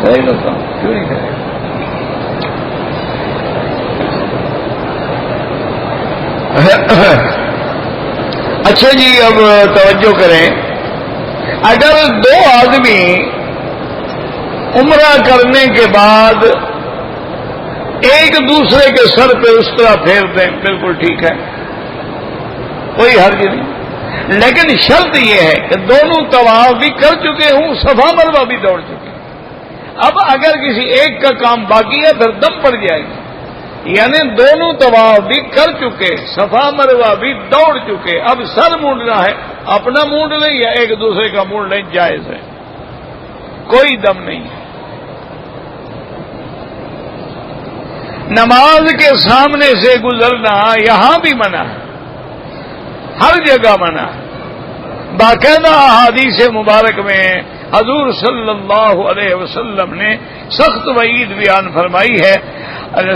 کرے گا کام، کیوں نہیں کرے گا؟ اچھا جی اب توجہ کریں، اگر دو آدمی عمرہ کرنے کے بعد ایک دوسرے کے سر پہ اس طرح پھیر دیں بالکل ٹھیک ہے، کوئی حرج نہیں، لیکن شرط یہ ہے کہ دونوں طواف بھی کر چکے ہوں، صفا مروہ بھی دوڑ چکے۔ اب اگر کسی ایک کا کام باقی ہے پھر دم پڑ جائے گی، یعنی دونوں طواف بھی کر چکے، صفا مروہ بھی دوڑ چکے، اب سر مونڈنا ہے، اپنا مونڈ لیں یا ایک دوسرے کا مونڈ لیں، جائز ہے، کوئی دم نہیں ہے۔ نماز کے سامنے سے گزرنا یہاں بھی منع ہے، ہر جگہ منع ہے۔ باقاعدہ احادیث مبارک میں حضور صلی اللہ علیہ وسلم نے سخت وعید بیان فرمائی ہے،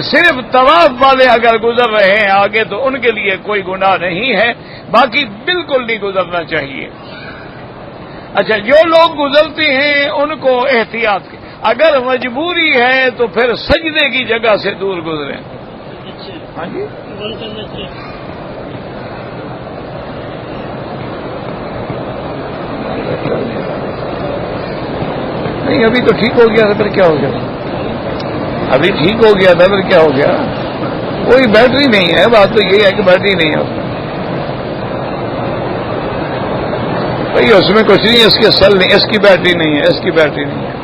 صرف طواف والے اگر گزر رہے ہیں آگے تو ان کے لیے کوئی گناہ نہیں ہے، باقی بالکل نہیں گزرنا چاہیے۔ اچھا جو لوگ گزرتے ہیں ان کو احتیاط کی، اگر مجبوری ہے تو پھر سجدے کی جگہ سے دور گزریں۔ ہاں جی نہیں ابھی تو ٹھیک ہو گیا تھا، پھر کیا ہو گیا؟ ابھی ٹھیک ہو گیا تھا، پھر کیا ہو گیا؟ کوئی بیٹری نہیں ہے، بات تو یہی ہے کہ بیٹری نہیں ہے بھائی، اس میں کچھ نہیں، اس کے سیل نہیں، اس کی بیٹری نہیں ہے، اس کی بیٹری نہیں ہے،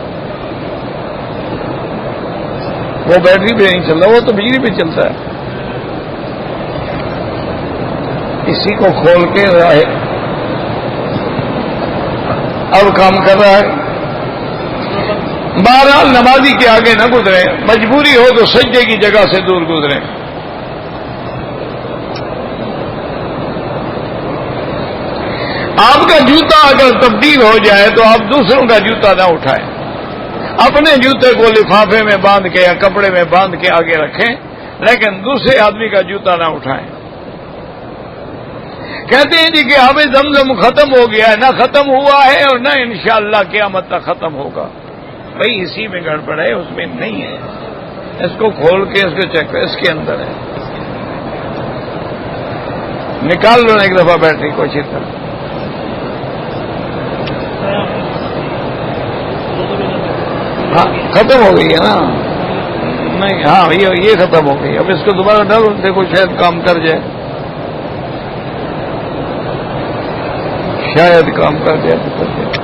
وہ بیٹری پہ نہیں چل رہا، وہ تو بجلی پہ چلتا ہے. اسی کو کھول کے اب کام کر رہا ہے. بہرحال نمازی کے آگے نہ گزرے، مجبوری ہو تو سجدے کی جگہ سے دور گزریں. آپ کا جوتا اگر تبدیل ہو جائے تو آپ دوسروں کا جوتا نہ اٹھائیں، اپنے جوتے کو لفافے میں باندھ کے یا کپڑے میں باندھ کے آگے رکھیں، لیکن دوسرے آدمی کا جوتا نہ اٹھائیں. کہتے ہیں جی کہ ہمیں زمزم ختم ہو گیا ہے، نہ ختم ہوا ہے اور نہ انشاءاللہ قیامت تک ختم ہوگا. بھئی اسی میں گڑبڑ ہے، اس میں نہیں ہے. اس کو کھول کے اس کو چیک کریں، اس کے اندر ہے. نکال لو ایک دفعہ بیٹری کو اچھی طرح. ہاں ختم ہو گئی ہے نا؟ نہیں، ہاں یہ ختم ہو گئی. اب اس کو دوبارہ ڈالو، دیکھو شاید کام کر جائے، شاید کام کر جائے تو کر جائے.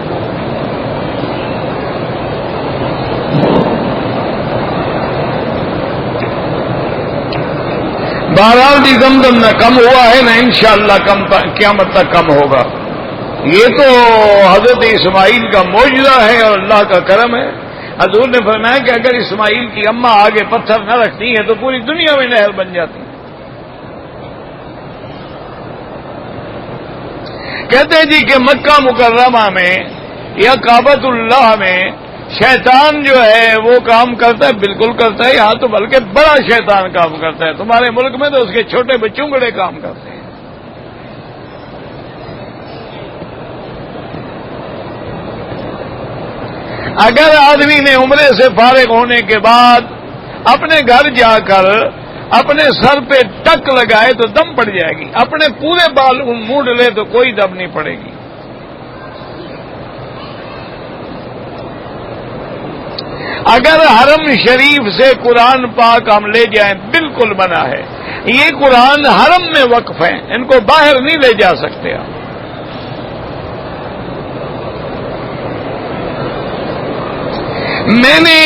بہرحال بھی زمزم نہ کم ہوا ہے، نہ انشاءاللہ قیامت تک کم ہوگا. یہ تو حضرت اسماعیل کا معجزہ ہے اور اللہ کا کرم ہے. حضور نے فرمایا کہ اگر اسماعیل کی اماں آگے پتھر نہ رکھتی ہے تو پوری دنیا میں نہر بن جاتی. کہتے ہیں جی کہ مکہ مکرمہ میں یا کعبۃ اللہ میں شیطان جو ہے وہ کام کرتا ہے، بالکل کرتا ہے. یہاں تو بلکہ بڑا شیطان کام کرتا ہے. تمہارے ملک میں تو اس کے چھوٹے بچوں بڑے کام کرتے ہیں. اگر آدمی نے عمرے سے فارغ ہونے کے بعد اپنے گھر جا کر اپنے سر پہ ٹک لگائے تو دم پڑ جائے گی، اپنے پورے بال مونڈ لے تو کوئی دم نہیں پڑے گی. اگر حرم شریف سے قرآن پاک ہم لے جائیں بالکل منع ہے. یہ قرآن حرم میں وقف ہیں، ان کو باہر نہیں لے جا سکتے آپ. میں نے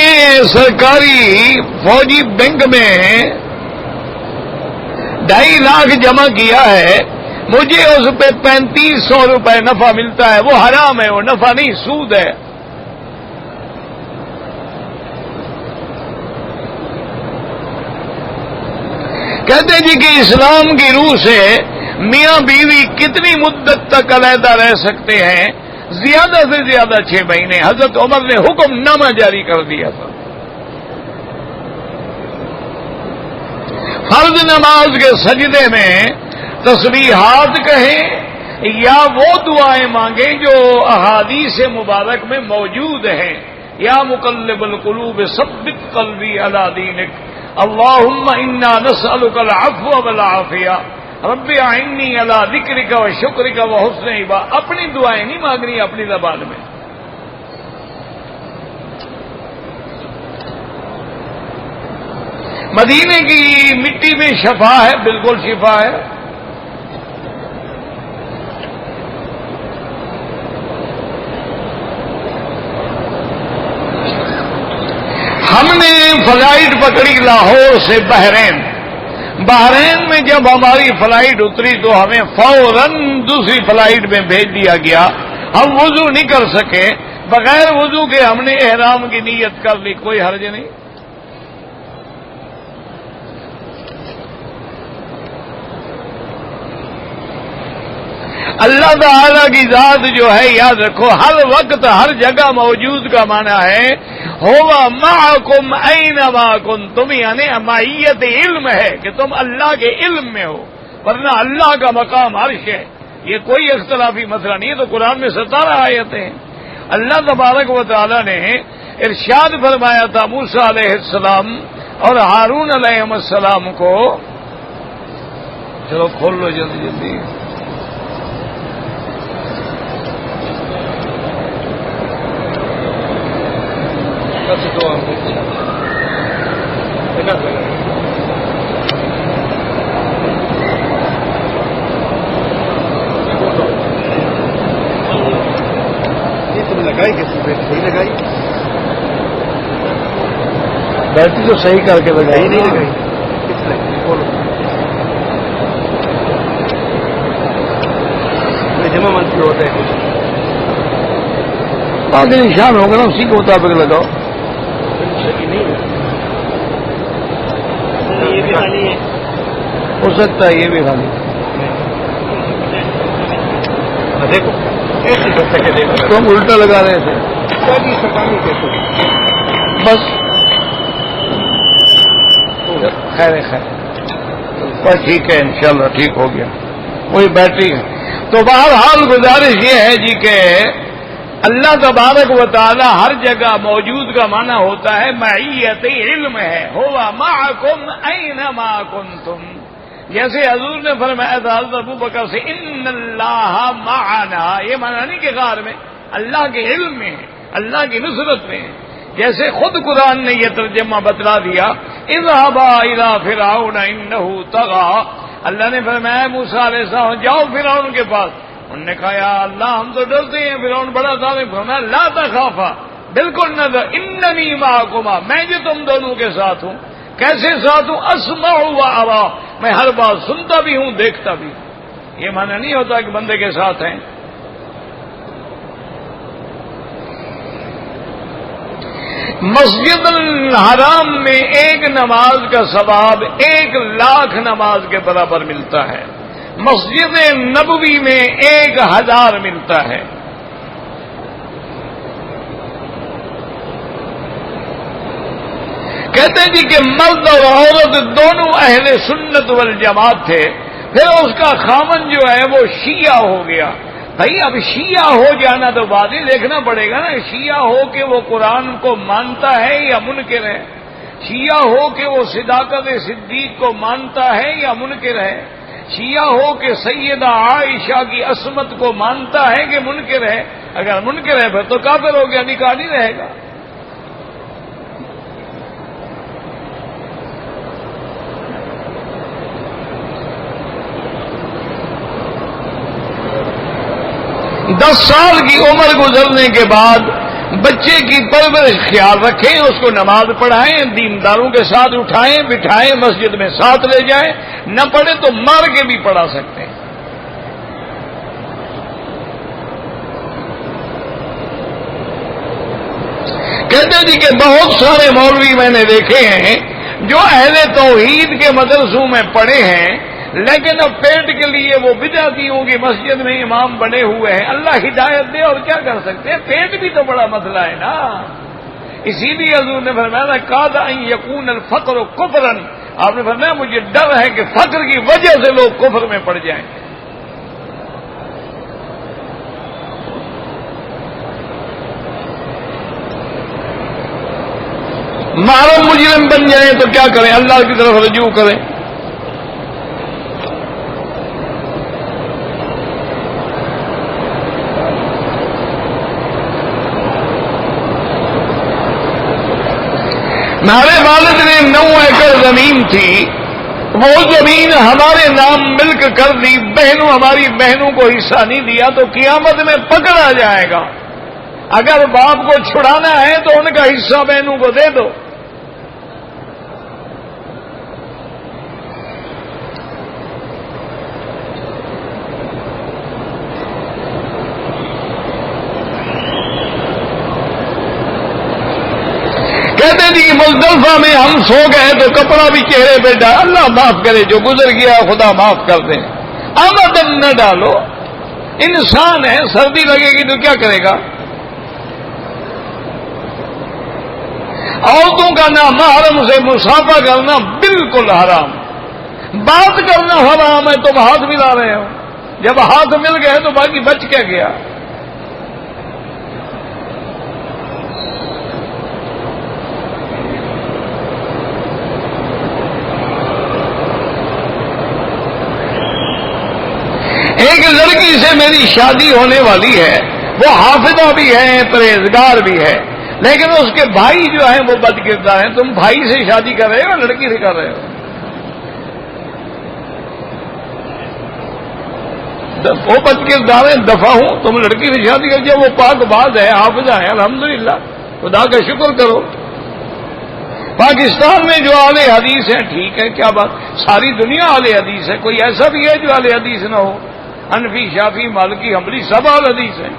سرکاری فوجی بینک میں 2.5 لاکھ جمع کیا ہے، مجھے اس پہ 3500 روپے نفع ملتا ہے. وہ حرام ہے، وہ نفع نہیں، سود ہے. کہتے جی کہ اسلام کی روح سے میاں بیوی کتنی مدت تک علیحدہ رہ سکتے ہیں؟ زیادہ سے زیادہ 6 مہینے. حضرت عمر نے حکم نامہ جاری کر دیا تھا. فرض نماز کے سجدے میں تسبیحات کہیں یا وہ دعائیں مانگیں جو احادیث مبارک میں موجود ہیں. یا مقلب القلوب ثبت قلبی علی دینک، اللہم انا نسألک العفو والعافیہ، رب اعنی علی ذکرک و شکرک و حسن عبادتک. اپنی دعائیں نہیں مانگنی اپنی زبان میں. مدینے کی مٹی میں شفا ہے، بالکل شفا ہے. ہم نے فلائٹ پکڑی لاہور سے بحرین. بحرین میں جب ہماری فلائٹ اتری تو ہمیں فوراً دوسری فلائٹ میں بھیج دیا گیا. ہم وضو نہیں کر سکے، بغیر وضو کے ہم نے احرام کی نیت کر لی، کوئی حرج نہیں. اللہ تعالی کی ذات جو ہے، یاد رکھو، ہر وقت ہر جگہ موجود کا معنی ہے ہوا معکم اینما کنتم، یعنی معیت علم ہے کہ تم اللہ کے علم میں ہو، ورنہ اللہ کا مقام عرش ہے. یہ کوئی اختلافی مسئلہ نہیں ہے. تو قرآن میں 17 آیتیں ہیں. اللہ تبارک و تعالی نے ارشاد فرمایا تھا موسیٰ علیہ السلام اور ہارون علیہ السلام کو. چلو کھول لو جلدی جلدی. بیٹری تو صحیح کر کے لگائی نہیں لگائی جمع منفی ہوتا ہے آگے نشان ہوگا نا اسی کے مطابق لگاؤ. یہ بھی خالی ہے ہو سکتا ہے یہ بھی خالی. دیکھو تم الٹا لگا رہے تھے بس. خیر خیر بس ٹھیک ہے انشاءاللہ ٹھیک ہو گیا. وہی بیٹری ہے. تو بہرحال گزارش یہ ہے جی کہ اللہ تبارک و تعالی ہر جگہ موجود کا معنی ہوتا ہے معیت علم ہے. ہوا معکم اینما کنتم. جیسے حضور نے فرمایا تھا حضرت ابو بکر سے ان اللہ معنا، یہ معنی نہیں کہ غار میں، اللہ کے علم میں ہے، اللہ کی نصرت میں ہے. جیسے خود قرآن نے یہ ترجمہ بتلا دیا اذهبا الى فرعون انه طغى. اللہ نے فرمایا موسیٰ علیہ السلام جاؤ فرعون کے پاس. انہوں نے کہا یا اللہ ہم تو ڈرتے ہیں فرعون بڑا ظالم. فرمایا لا تخافا، بالکل نہ ڈر، اننی معکما، میں جو تم دونوں کے ساتھ ہوں. کیسے ساتھ ہوں؟ اسمع و ارا، میں ہر بات سنتا بھی ہوں دیکھتا بھی. یہ معنی نہیں ہوتا کہ بندے کے ساتھ ہیں. مسجد الحرام میں ایک نماز کا ثواب 1,00,000 نماز کے برابر ملتا ہے. مسجد نبوی میں 1,000 ملتا ہے. کہتے ہیں جی کہ مرد اور عورت دونوں اہل سنت والجماعت تھے. پھر اس کا خامن جو ہے وہ شیعہ ہو گیا. بھائی اب شیعہ ہو جانا تو بعد ہی دیکھنا پڑے گا نا. شیعہ ہو کہ وہ قرآن کو مانتا ہے یا منکر ہے؟ شیعہ ہو کہ وہ صداقت صدیق کو مانتا ہے یا منکر ہے؟ شیعہ ہو کہ سیدہ عائشہ کی عصمت کو مانتا ہے کہ منکر ہے؟ اگر منکر ہے پھر تو کافر ہو گیا، نکاح نہیں رہے گا. دس سال کی عمر گزرنے کے بعد بچے کی پرورش خیال رکھیں، اس کو نماز پڑھائیں، دینداروں کے ساتھ اٹھائیں بٹھائیں، مسجد میں ساتھ لے جائیں. نہ پڑھے تو مار کے بھی پڑھا سکتے ہیں. کہتے جی کہ بہت سارے مولوی میں نے دیکھے ہیں جو اہل توحید کے مدرسوں میں پڑھے ہیں، لیکن اب پیٹ کے لیے وہ بدعتیوں کی مسجد میں امام بنے ہوئے ہیں. اللہ ہدایت دے، اور کیا کر سکتے ہیں؟ پیٹ بھی تو بڑا مسئلہ ہے نا. اسی لیے حضور نے فرمایا قاد ان یکون الفقر کفرا. آپ نے فرمایا مجھے ڈر ہے کہ فقر کی وجہ سے لوگ کفر میں پڑ جائیں. محرم مجرم بن جائیں تو کیا کریں؟ اللہ کی طرف رجوع کریں. ہمارے والد نے 9 ایکڑ زمین تھی، وہ زمین ہمارے نام ملک کر دی. بہنوں ہماری بہنوں کو حصہ نہیں دیا تو قیامت میں پکڑا جائے گا. اگر باپ کو چھڑانا ہے تو ان کا حصہ بہنوں کو دے دو. کہتے جی مزدلفہ میں ہم سو گئے تو کپڑا بھی چہرے پہ ڈال. اللہ معاف کرے، جو گزر گیا خدا معاف کر دے. آمدن نہ ڈالو. انسان ہے، سردی لگے گی تو کیا کرے گا؟ عورتوں کا نامحرم سے مسافہ کرنا بالکل حرام. بات کرنا حرام ہے. تم ہاتھ ملا رہے ہو، جب ہاتھ مل گئے تو باقی بچ کیا گیا؟ ایک لڑکی سے میری شادی ہونے والی ہے، وہ حافظہ بھی ہے، پرہیزگار بھی ہے، لیکن اس کے بھائی جو ہیں وہ بد کردار ہیں. تم بھائی سے شادی کر رہے ہو لڑکی سے کر رہے ہو؟ وہ بد کردار ہیں، دفع ہوں. تم لڑکی سے شادی کر کے وہ پاک باز ہے، حافظہ ہے، الحمدللہ خدا کا شکر کرو. پاکستان میں جو اہل حدیث ہیں ٹھیک ہے، کیا بات، ساری دنیا اہل حدیث ہے، کوئی ایسا بھی ہے جو اہل حدیث نہ ہو. حنفی، شافعی، مالکی، حنبلی سب اہل حدیث ہیں.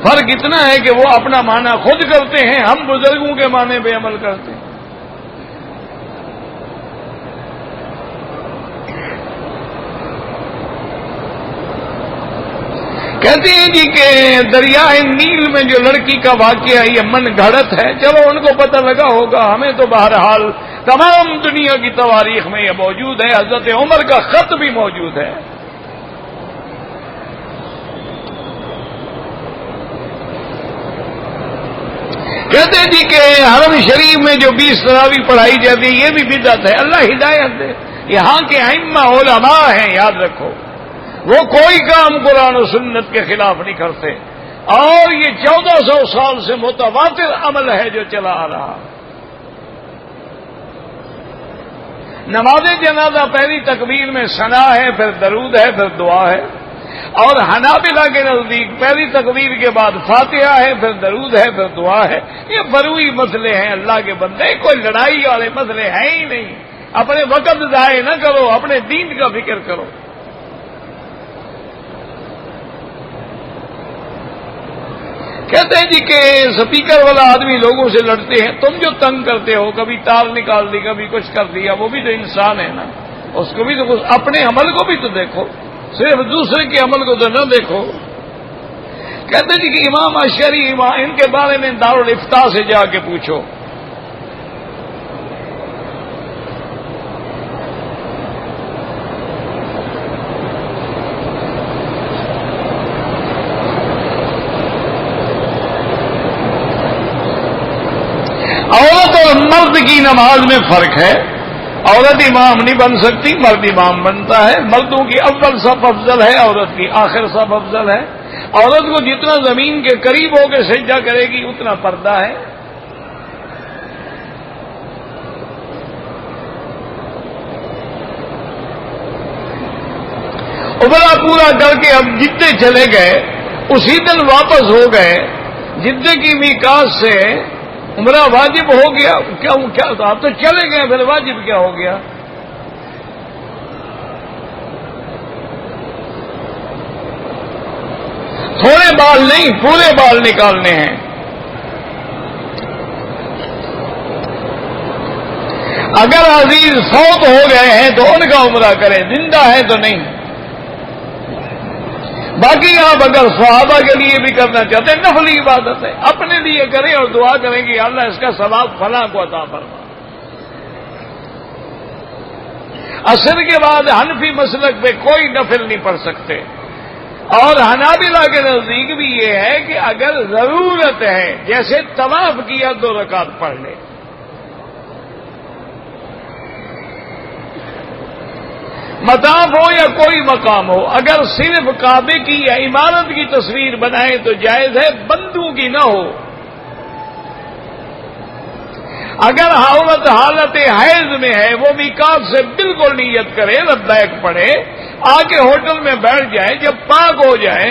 فرق اتنا ہے کہ وہ اپنا معنی خود کرتے ہیں، ہم بزرگوں کے معنی پہ عمل کرتے ہیں. کہتے ہیں جی کہ دریائے نیل میں جو لڑکی کا واقعہ یہ من گھڑت ہے، چلو ان کو پتہ لگا ہوگا، ہمیں تو بہرحال تمام دنیا کی تواریخ میں یہ موجود ہے. حضرت عمر کا خط بھی موجود ہے. کہتے ہیں جی کہ حرم شریف میں جو 20 تراویح پڑھائی جاتی ہے یہ بھی بدعت ہے. اللہ ہدایت دے. یہاں کے ائمہ علماء ہیں، یاد رکھو، وہ کوئی کام قرآن و سنت کے خلاف نہیں کرتے، اور یہ 1400 سال سے متواتر عمل ہے جو چلا آ رہا. نماز جنازہ پہلی تکبیر میں ثنا ہے، پھر درود ہے، پھر دعا ہے. اور حنابلہ کے نزدیک پہلی تکبیر کے بعد فاتحہ ہے، پھر درود ہے، پھر دعا ہے. یہ فروعی مسئلے ہیں اللہ کے بندے، کوئی لڑائی والے مسئلے ہیں ہی نہیں. اپنے وقت ضائع نہ کرو، اپنے دین کا فکر کرو. کہتے ہیں جی کہ سپیکر والا آدمی لوگوں سے لڑتے ہیں، تم جو تنگ کرتے ہو، کبھی تار نکال دی، کبھی کچھ کر دیا، وہ بھی تو انسان ہے نا، اس کو بھی تو کچھ، اپنے عمل کو بھی تو دیکھو، صرف دوسرے کے عمل کو تو نہ دیکھو. کہتے ہیں جی کہ امام اشعری ان کے بارے میں دارالفتاء سے جا کے پوچھو. عورت اور مرد کی نماز میں فرق ہے. عورت امام نہیں بن سکتی، مرد امام بنتا ہے. مردوں کی اول صف افضل ہے، عورت کی آخر صف افضل ہے. عورت کو جتنا زمین کے قریب ہو کے سجدہ کرے گی اتنا پردہ ہے. عمرہ پورا کر کے اب جدے چلے گئے، اسی دن واپس ہو گئے. جدے کی میقات سے عمرہ واجب ہو گیا کیا؟ آپ تو چلے گئے، پھر واجب کیا ہو گیا؟ تھوڑے بال نہیں، پورے بال نکالنے ہیں. اگر عزیز فوت ہو گئے ہیں تو ان کا عمرہ کریں، زندہ ہے تو نہیں. باقی آپ اگر صحابہ کے لیے بھی کرنا چاہتے ہیں، نفلی عبادت ہے، اپنے لیے کریں اور دعا کریں کہ اللہ اس کا ثواب فلاں کو عطا فرما. عصر کے بعد حنفی مسلک پہ کوئی نفل نہیں پڑھ سکتے، اور حنابلہ کے نزدیک بھی یہ ہے کہ اگر ضرورت ہے، جیسے طواف کیا 2 رکعت پڑھ لے. مطاف ہو یا کوئی مقام ہو، اگر صرف کعبے کی یا عمارت کی تصویر بنائے تو جائز ہے، بندوں کی نہ ہو. اگر حالت حیض میں ہے، وہ میقات سے بالکل نیت کرے، لبیک پڑھے، آ کے ہوٹل میں بیٹھ جائے، جب پاک ہو جائے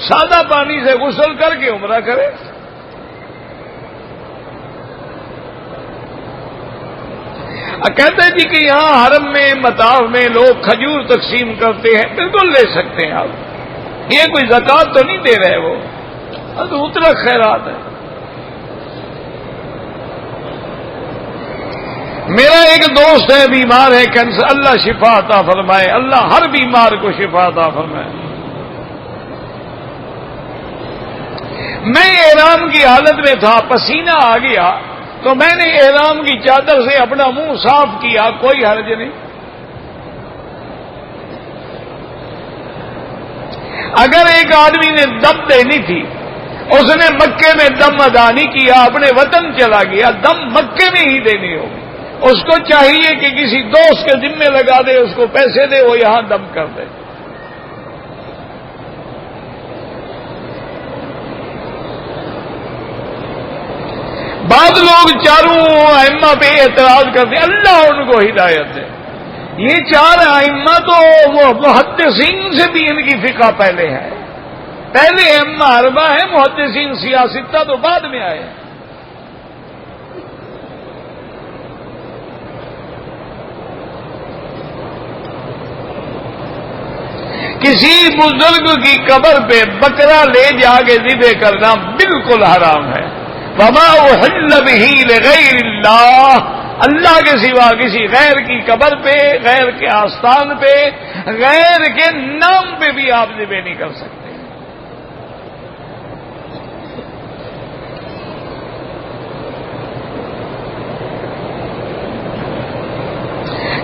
سادہ پانی سے غسل کر کے عمرہ کرے. کہتے ہیں جی کہ یہاں حرم میں مطاف میں لوگ کھجور تقسیم کرتے ہیں، بالکل لے سکتے ہیں آپ. یہ کوئی زکوٰۃ تو نہیں دے رہے، وہ اتنا خیرات ہے. میرا ایک دوست ہے، بیمار ہے کینسر، اللہ شفا عطا فرمائے، اللہ ہر بیمار کو شفا عطا فرمائے. میں احرام کی حالت میں تھا، پسینہ آ گیا تو میں نے احرام کی چادر سے اپنا منہ صاف کیا، کوئی حرج نہیں. اگر ایک آدمی نے دم دینی تھی، اس نے مکے میں دم ادا نہیں کیا، اپنے وطن چلا گیا، دم مکے میں ہی دینی ہوگی. اس کو چاہیے کہ کسی دوست کے ذمے لگا دے، اس کو پیسے دے، وہ یہاں دم کر دے. بعض لوگ چاروں ائمہ پہ اعتراض کرتے ہیں اللہ ان کو ہدایت دے. یہ چار ائمہ تو وہ محدثین سے بھی ان کی فقہ پہلے ہے. پہلے ائمہ اربعہ ہے، محدثین سیاستہ تو بعد میں آئے. کسی بزرگ کی قبر پہ بکرا لے جا کے ذبح کرنا بالکل حرام ہے. وما احل به لغیر اللہ، اللہ کے سوا کسی غیر کی قبر پہ، غیر کے آستان پہ، غیر کے نام پہ بھی آپ ذبح نہیں کر سکتے.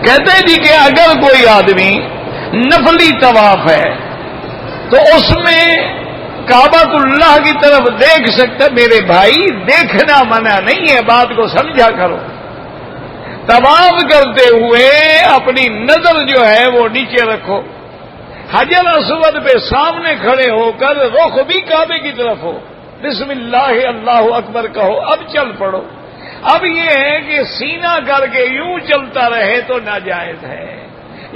کہتے ہیں جی کہ اگر کوئی آدمی نفلی طواف ہے تو اس میں کعبۃ اللہ کی طرف دیکھ سکتا. میرے بھائی دیکھنا منع نہیں ہے، بات کو سمجھا کرو. طواف کرتے ہوئے اپنی نظر جو ہے وہ نیچے رکھو، حجر اسود پہ سامنے کھڑے ہو کر رخ بھی کعبے کی طرف ہو، بسم اللہ اللہ اکبر کہو، اب چل پڑو. اب یہ ہے کہ سینہ کر کے یوں چلتا رہے تو ناجائز ہے،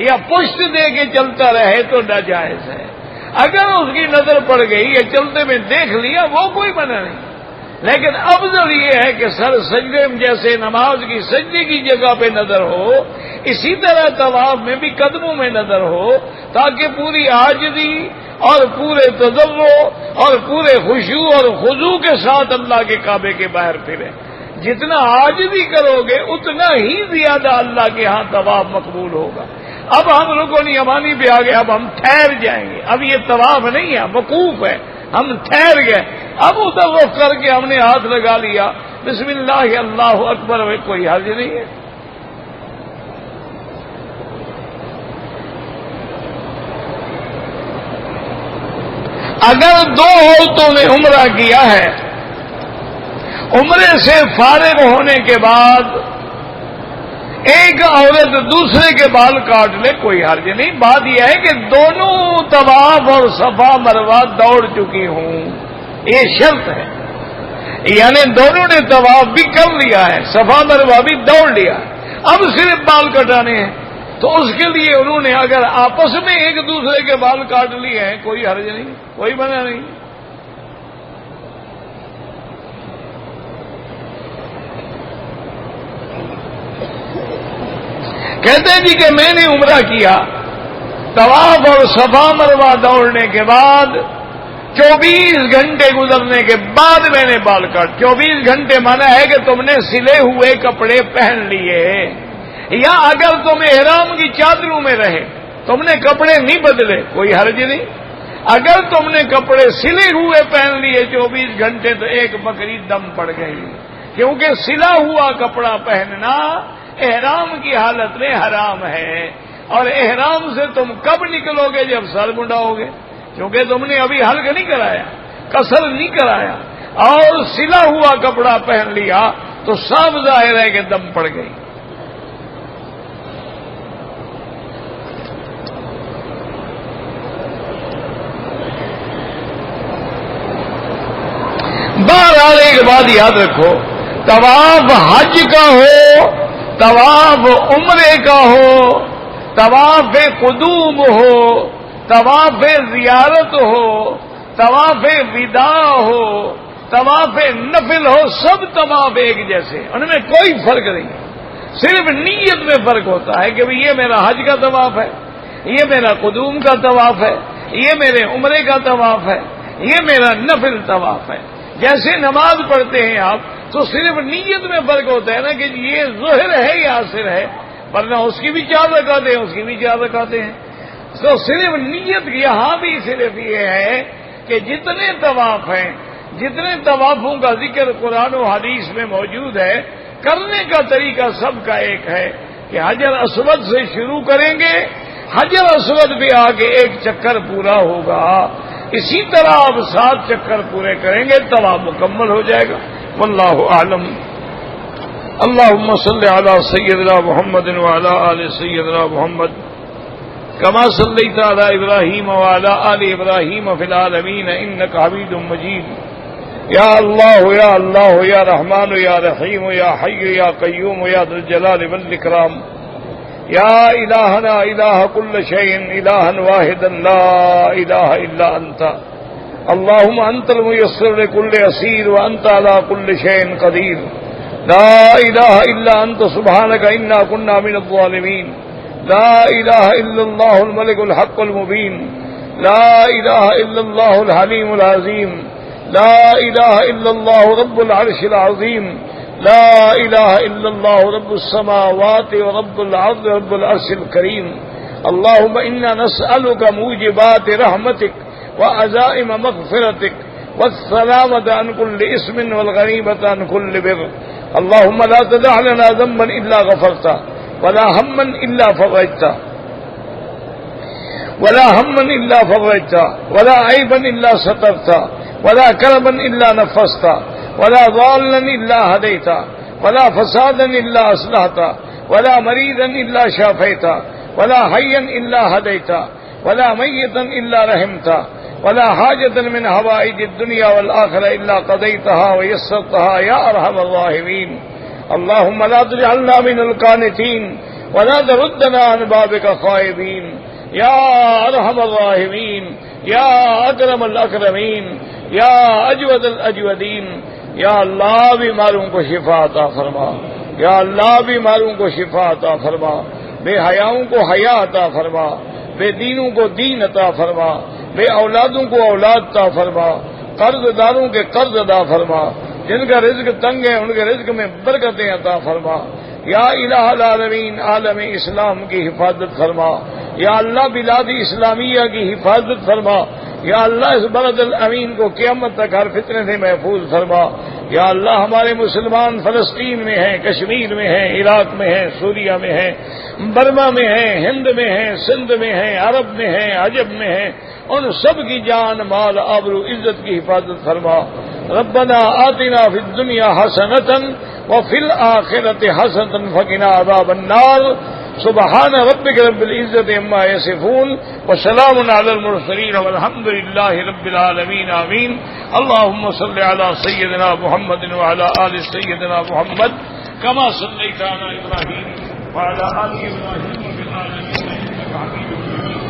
یا پشت دے کے چلتا رہے تو ناجائز ہے. اگر اس کی نظر پڑ گئی یا چلتے میں دیکھ لیا وہ کوئی منع نہیں. لیکن افضل یہ ہے کہ سر سجدے میں جیسے نماز کی سجدے کی جگہ پہ نظر ہو، اسی طرح طواف میں بھی قدموں میں نظر ہو، تاکہ پوری عاجزی اور پورے تضرع اور پورے خشوع اور خضوع کے ساتھ اللہ کے کعبے کے باہر پھرے. جتنا عاجزی کرو گے اتنا ہی زیادہ اللہ کے ہاں طواف مقبول ہوگا. اب ہم رکن یمانی پہ آ گئے، اب ہم ٹھہر جائیں گے. اب یہ طواف نہیں ہے، وقوف ہے. ہم ٹھہر گئے، اب ادھر رخ کر کے ہم نے ہاتھ لگا لیا، بسم اللہ اللہ اکبر، میں کوئی حرج نہیں ہے. اگر دو عورتوں نے عمرہ کیا ہے، عمرے سے فارغ ہونے کے بعد ایک عورت دوسرے کے بال کاٹ لے، کوئی حرج نہیں. بات یہ ہے کہ دونوں طواف اور صفا مروہ دوڑ چکی ہوں، یہ شرط ہے. یعنی دونوں نے طواف بھی کر لیا ہے، صفا مروہ بھی دوڑ لیا، اب صرف بال کٹانے ہیں. تو اس کے لیے انہوں نے اگر آپس میں ایک دوسرے کے بال کاٹ لیے ہیں کوئی حرج نہیں، کوئی منع نہیں. کہتے ہیں جی کہ میں نے عمرہ کیا، طواف اور صفا مروہ دوڑنے کے بعد 24 گھنٹے گزرنے کے بعد میں نے بال کاٹ. 24 گھنٹے مانا ہے کہ تم نے سلے ہوئے کپڑے پہن لیے، یا اگر تم احرام کی چادروں میں رہے تم نے کپڑے نہیں بدلے، کوئی حرج نہیں. اگر تم نے کپڑے سلے ہوئے پہن لیے 24 گھنٹے تو ایک بکری دم پڑ گئی، کیونکہ سلا ہوا کپڑا پہننا احرام کی حالت میں حرام ہے. اور احرام سے تم کب نکلو گے؟ جب سر منڈاؤ گے، کیونکہ تم نے ابھی حلق نہیں کرایا، قصر نہیں کرایا، اور سلا ہوا کپڑا پہن لیا تو صاف ظاہر ہے کہ دم پڑ گئی. بہرحال ایک بات یاد رکھو، طواف حج کا ہو، طواف عمرے کا ہو، طواف قدوم ہو، طواف زیارت ہو، طواف وداع ہو، طواف نفل ہو، سب طواف ایک جیسے، ان میں کوئی فرق نہیں. صرف نیت میں فرق ہوتا ہے کہ یہ میرا حج کا طواف ہے، یہ میرا قدوم کا طواف ہے، یہ میرے عمرے کا طواف ہے، یہ میرا نفل طواف ہے. جیسے نماز پڑھتے ہیں آپ تو صرف نیت میں فرق ہوتا ہے نا کہ یہ ظہر ہے یا عصر ہے، ورنہ اس کی بھی 4 رکعتیں ہیں، اس کی بھی 4 رکعتیں ہیں. تو صرف نیت یہاں بھی صرف یہ ہے کہ جتنے طواف ہیں، جتنے طوافوں کا ذکر قرآن و حدیث میں موجود ہے، کرنے کا طریقہ سب کا ایک ہے کہ حجر اسود سے شروع کریں گے، حجر اسود پہ آ کے ایک چکر پورا ہوگا، اسی طرح آپ 7 چکر پورے کریں گے طواف مکمل ہو جائے گا. واللہ اعلم. اللهم صل على سيدنا محمد وعلى آل سيدنا محمد كما صليت على إبراهيم وعلى آل إبراهيم في العالمين إنك حميد مجيد. یا اللہ یا اللہ یا رحمان یا رحیم یا حی یا قیوم یا ذی الجلال والاکرام یا الہنا الہ کل شیء الہا واحدا لا الہ الا انت اللہم انت المیسر لکل عسیر وانت علی کل شیء قدیر لا الہ الا انت سبحانک انا کنا من الظالمین لا الہ الا اللہ الملک الحق المبین لا الہ الا اللہ الحلیم العظیم لا الہ الا اللہ رب العرش العظیم لا الہ الا اللہ رب السماوات ورب العرض رب العرش الکریم اللہم انا نسألک موجبات رحمتک وعزائم مغفرتک والسلامة عن كل اسم والغنيمة عن كل بر اللهم لا تدع لنا ذنبا إلا غفرته ولا هما إلا فرجته ولا عيبا إلا سترته ولا كربا إلا نفسته ولا ضالا إلا هديته ولا فسادا إلا أصلحته ولا مريضا إلا شافيته ولا حيا إلا هديته ولا ميتا إلا رحمته ولا حاجة من حوائج الدنيا والآخرة إلا قضيتها ويسرتها يا أرحم الراحمين اللهم لا تجعلنا من القانتين ولا تردنا عن بابك خائبين يا أرحم الراحمين يا أكرم الأكرمين يا أجود الأجودين یا اللہ بیماروں کو شفا عطا فرما یا اللہ بیماروں کو شفا عطا فرما بے حیاؤں کو حیا عطا فرما بے دینوں کو دین عطا فرما بے اولادوں کو اولاد عطا فرما قرض داروں کے قرض عطا فرما جن کا رزق تنگ ہے ان کے رزق میں برکتیں عطا فرما یا الہ العالمین عالم اسلام کی حفاظت فرما یا اللہ بلاد اسلامیہ کی حفاظت فرما یا اللہ اس بلد الامین کو قیامت تک ہر فتنے سے محفوظ فرما یا اللہ ہمارے مسلمان فلسطین میں ہیں کشمیر میں ہیں عراق میں ہیں سوریہ میں ہیں برما میں ہیں ہند میں ہیں سندھ میں ہیں عرب میں ہیں عجب میں ہیں ان سب کی جان مال آبرو عزت کی حفاظت فرما ربنا آتنا فی الدنیا حسنۃ وفی الآخرۃ حسنۃ وقنا عذاب النار سبحان ربک رب العزت عما یصفون وسلام علی المرسلین والحمد للہ رب العالمین آمین اللهم صل علی سیدنا محمد وعلی آل سیدنا محمد کما صلیت علی ابراہیم وعلی آل ابراہیم فی العالمین انک حمید مجید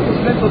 اس میں تو